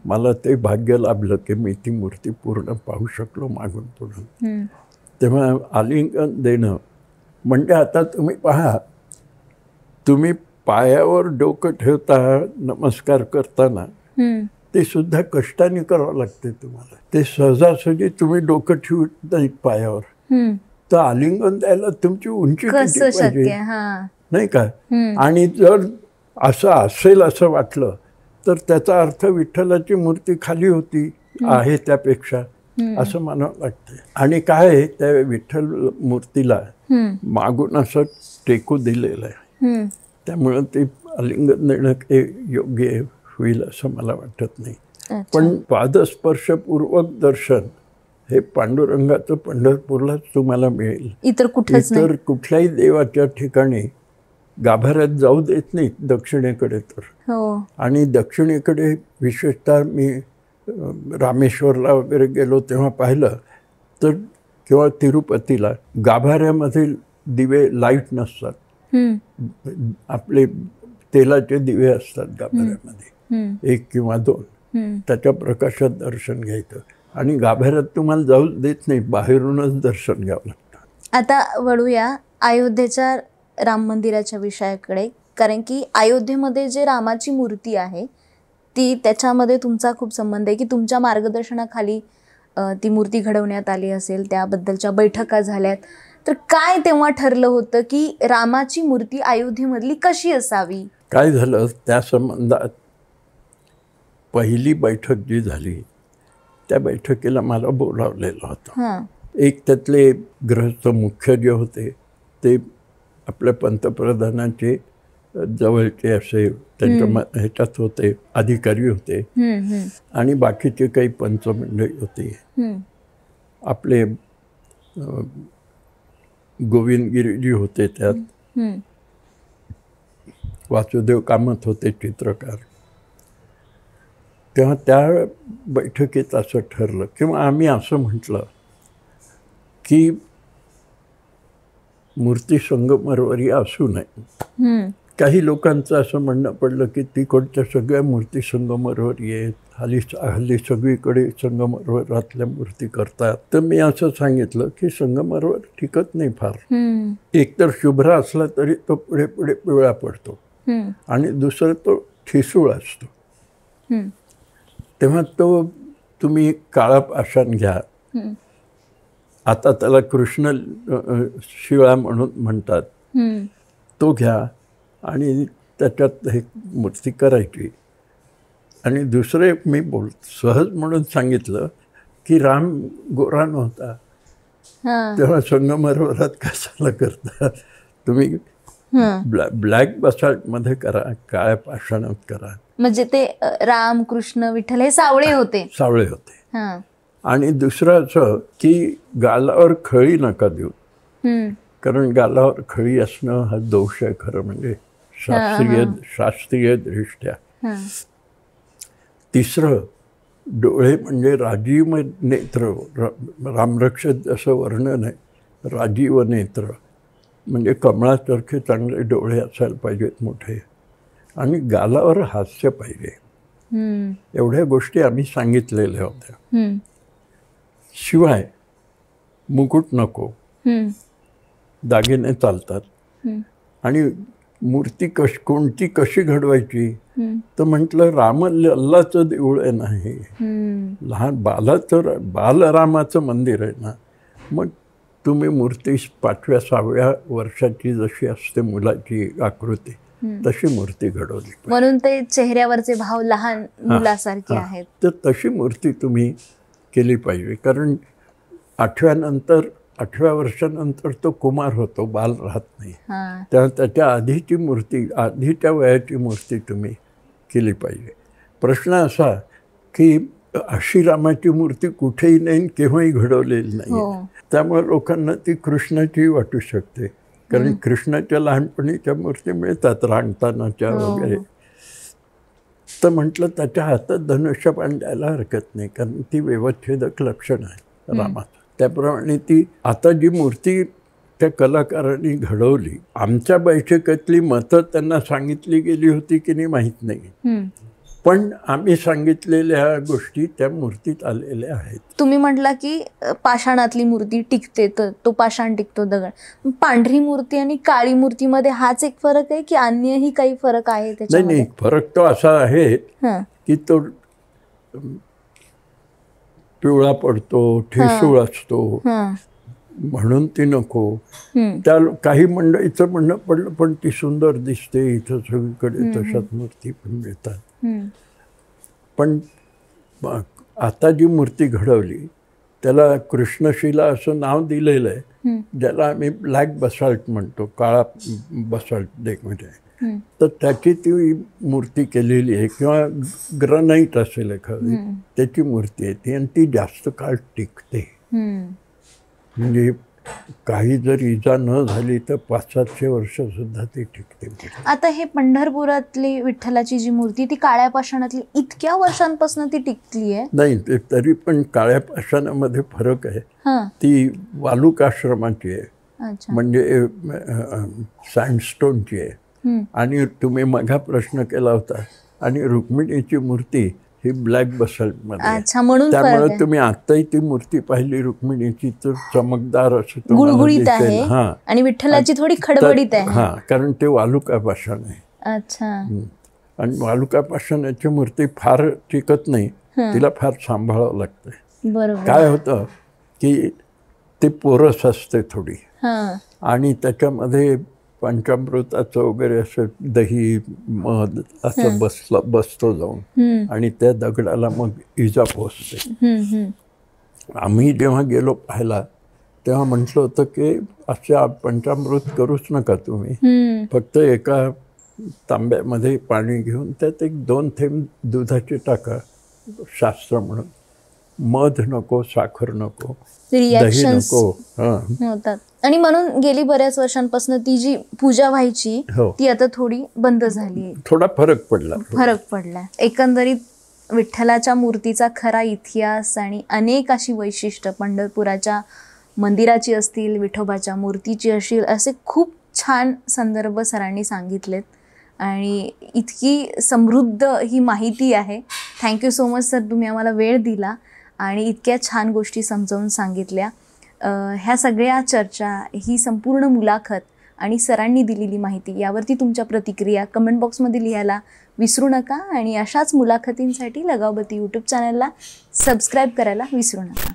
[SPEAKER 2] मला ते भाग्य लाभलं की मी ती मूर्ती पूर्ण पाहू शकलो मागून पुढून. तेव्हा आलिंगन देणं म्हणजे आता तुम्ही पहा, तुम्ही पायावर डोकं ठेवता नमस्कार करताना ते सुद्धा कष्टाने करावं लागते तुम्हाला. ते सहजासहजी तुम्ही डोकं ठेवत नाही पायावर. तर आलिंगन द्यायला तुमची उंची किती पाहिजे, नाही का? आणि जर असं असेल असं वाटलं तर त्याचा अर्थ विठ्ठलाची मूर्ती खाली होती, आहे त्यापेक्षा, असं म्हणावं लागतं. आणि काय त्या विठ्ठल मूर्तीला मागून असं टेकू दिलेलं आहे. त्यामुळं ते आलिंगन देणं हे योग्य होईल असं मला वाटत नाही. पण पादस्पर्शपूर्वक दर्शन हे पांडुरंगाचं पंढरपूरलाच तुम्हाला मिळेल.
[SPEAKER 1] इतर
[SPEAKER 2] कुठल्याही देवाच्या ठिकाणी गाभाऱ्यात जाऊ देत नाहीत दक्षिणेकडे तर. आणि दक्षिणेकडे विशेषतः मी रामेश्वरला वगैरे गेलो तेव्हा पाहिलं तर, किंवा तिरुपतीला, गाभाऱ्यामध्ये दिवे लाईट नसतात. आपले तेलाचे दिवे असतात गाभाऱ्यामध्ये, 1 किंवा 2. त्याच्या प्रकाशात दर्शन घ्यायचं. आणि गाभाऱ्यात तुम्हाला जाऊ देत नाही, बाहेरूनच दर्शन घ्यावं लागतं.
[SPEAKER 1] आता वळूया अयोध्येच्या राम मंदिराच्या विषयाकडे. कारण की अयोध्येमध्ये जे रामाची मूर्ती आहे ती, त्याच्यामध्ये तुमचा खूप संबंध आहे की तुमच्या मार्गदर्शनाखाली ती मूर्ती घडवण्यात आली असेल, त्याबद्दलच्या बैठका झाल्यात. तर काय तेव्हा ठरलं होतं की रामाची मूर्ती अयोध्येमधली कशी असावी?
[SPEAKER 2] काय झालं त्या संबंधात, पहिली बैठक जी झाली त्या बैठकीला मला बोलावलेलं होतं. एक त्यातले गृहस्थ मुख्य जे होते ते आपल्या पंतप्रधानांचे जवळचे असे त्यांच्या ह्याच्यात होते, अधिकारी होते. आणि बाकीचे काही पंचमंडळी होते. आपले गोविंदगिरीजी होते, त्यात वासुदेव कामत होते चित्रकार. तेव्हा त्या बैठकीत असं ठरलं किंवा आम्ही असं म्हटलं की मूर्ती संगमरवरी असू नये. काही लोकांचं असं म्हणणं पडलं की तिकडच्या सगळ्या मूर्ती संगमरवरी आहेत, हल्ली सगळीकडे संगमरवरातल्या मूर्ती करतात. तर मी असं सांगितलं की संगमरवर टिकत नाही फार. एकतर शुभ्र असला तरी तो पुढे पुढे पिवळा पडतो आणि दुसरं तो ठिसूळ असतो. तेव्हा तो तुम्ही काळा पाषाण घ्या. आता त्याला कृष्ण शिळा म्हणून म्हणतात, तो घ्या आणि त्याच्यात हे मूर्ती करायची. आणि दुसरं एक मी सहज म्हणून सांगितलं की राम गोरा नव्हता, तेव्हा संगमरवरात कशाला करता, तुम्ही ब्लॅक बसाल्टमध्ये करा, काळ्या पाषाणात करा.
[SPEAKER 1] म्हणजे ते राम कृष्ण विठ्ठल हे सावळे होते.
[SPEAKER 2] सावळे होते. आणि दुसरं असं की गालावर खळी नका देऊ, कारण गालावर खळी असणं हा दोष आहे खरं म्हणजे शास्त्रीय दृष्ट्या. तिसरं, डोळे म्हणजे राजीव नेत्र, रामरक्षक जसं वर्णन आहे, राजीव नेत्र म्हणजे कमळासारखे चांगले डोळे असायला पाहिजेत मोठे, आणि गालावर हास्य पाहिजे. एवढ्या गोष्टी आम्ही सांगितलेल्या होत्या. शिवाय मुकुट नको, दागिने चालतात. आणि मूर्ती कोणती कशी घडवायची, तर म्हटलं राम लल्लाचं देऊळ आहे नाही, लहान बालरामाचं मंदिर आहे ना, मग तुम्ही मूर्ती 5व्या-6व्या वर्षाची जशी असते मुलाची आकृती तशी मूर्ती घडवली.
[SPEAKER 1] म्हणून ते चेहऱ्यावरचे भाव लहान मुलासारखे आहेत.
[SPEAKER 2] तर तशी मूर्ती तुम्ही केली पाहिजे, कारण 8व्या वर्षानंतर तो कुमार होतो, बाल राहत नाही. तेव्हा त्याच्या आधीची मूर्ती, आधीच्या वयाची मूर्ती तुम्ही केली पाहिजे. प्रश्न असा की अशी रामाची मूर्ती कुठेही नाही, केव्हाही घडवलेली नाही. त्यामुळे लोकांना ती कृष्णाची वाटू शकते, कारण कृष्णाच्या लहानपणीच्या मूर्ती मिळतात रांगतानाच्या वगैरे. तर म्हटलं त्याच्या हातात धनुष्य बांधायला हरकत नाही, कारण ती व्यवच्छेदक लक्षण आहे रामाचं. त्याप्रमाणे ती आता जी मूर्ती त्या कलाकारांनी घडवली, आमच्या बैठकीतली मतं त्यांना सांगितली गेली होती की नाही माहीत नाही, पण आम्ही सांगितलेल्या गोष्टी त्या मूर्तीत आलेल्या आहेत. तुम्ही म्हटला की पाषाणातली मूर्ती टिकते, तर तो पाषाण टिकतो, दगड. पांढरी मूर्ती आणि काळी मूर्तीमध्ये हाच एक फरक आहे की अन्यही काही फरक आहे त्याच्यामध्ये? नाही, फरक तो असा आहे की तो पिवळा पडतो, ठिसूळ असतो, म्हणून ती नको. त्या काही मंडळीचं म्हणणं पडलं, पण ती सुंदर दिसते, इथं सगळीकडे तशाच मूर्ती पण मिळतात. पण आता जी मूर्ती घडवली त्याला कृष्णशिला असं नाव दिलेलं आहे, ज्याला आम्ही ब्लॅक बसाल्ट म्हणतो, काळा बसाल्ट म्हणजे. तर त्याची ती मूर्ती केलेली आहे, किंवा ग्रनाईट असेल एखादी, त्याची मूर्ती आहे ती, आणि ती जास्त काळ टिकते. म्हणजे काही जर इजा न झाली तर 500-700 वर्ष सुद्धा ती टिकते. आता हे पंढरपुरातली विठ्ठलाची जी मूर्ती, ती काळ्या पाषाणातली इतक्या वर्षांपासून ती टिकली आहे? नाही, तरी पण काळ्या पाषाणामध्ये फरक आहे. ती वालुकाश्रमाची आहे, म्हणजे सँडस्टोनची आहे. आणि तुम्ही मघा प्रश्न केला होता, आणि रुक्मिणीची मूर्ती ही ब्लॅक बसाल्टमध्ये, त्यामुळे तुम्ही आताही ती मूर्ती पाहिली रुक्मिणीची तर चमकदार असं गुळगुळीत आहे, आणि विठ्ठलाची थोडी खडबडीत आहे. हा, कारण ते वालुका पाषाण आहे. अच्छा. आणि वालुका पाषाणाची मूर्ती फार टिकत नाही, तिला फार सांभाळावं लागतं. बरोबर. काय होतं की ते पोरस असते थोडी, आणि त्याच्यामध्ये पंचामृताचं वगैरे असं दही मध असं बसतो जाऊन, आणि त्या दगडाला मग इजा पोचते. आम्ही जेव्हा गेलो पाहायला तेव्हा म्हटलं होतं की असं पंचामृत करूच नका तुम्ही, फक्त एका तांब्यामध्ये पाणी घेऊन त्यात 1-2 थेंब दुधाचे टाका, शास्त्र म्हणून. मध नको, साखर नको, दही नको होतात. आणि म्हणून गेली बऱ्याच वर्षांपासून ती जी पूजा व्हायची ती आता थोडी बंद झाली. थोडा फरक पडला. एकंदरीत विठ्ठलाच्या मूर्तीचा खरा इतिहास आणि अनेक अशी वैशिष्ट्य पंढरपुराच्या
[SPEAKER 1] मंदिराची असतील, विठोबाच्या मूर्तीची असतील, असे खूप छान संदर्भ सरांनी सांगितलेत आणि इतकी समृद्ध ही माहिती आहे. थँक्यू सो मच सर, तुम्ही आम्हाला वेळ दिला आणि इतक्या छान गोष्टी समजावून सांगितल्या. ह्या सगळ्या चर्चा, ही संपूर्ण मुलाखत आणि सरांनी दिलेली माहिती यावरती तुमच्या प्रतिक्रिया कमेंट बॉक्समध्ये लिहायला विसरू नका आणि अशाच मुलाखतींसाठी लगावबत्ती यूट्यूब चॅनलला सबस्क्राईब करायला विसरू नका.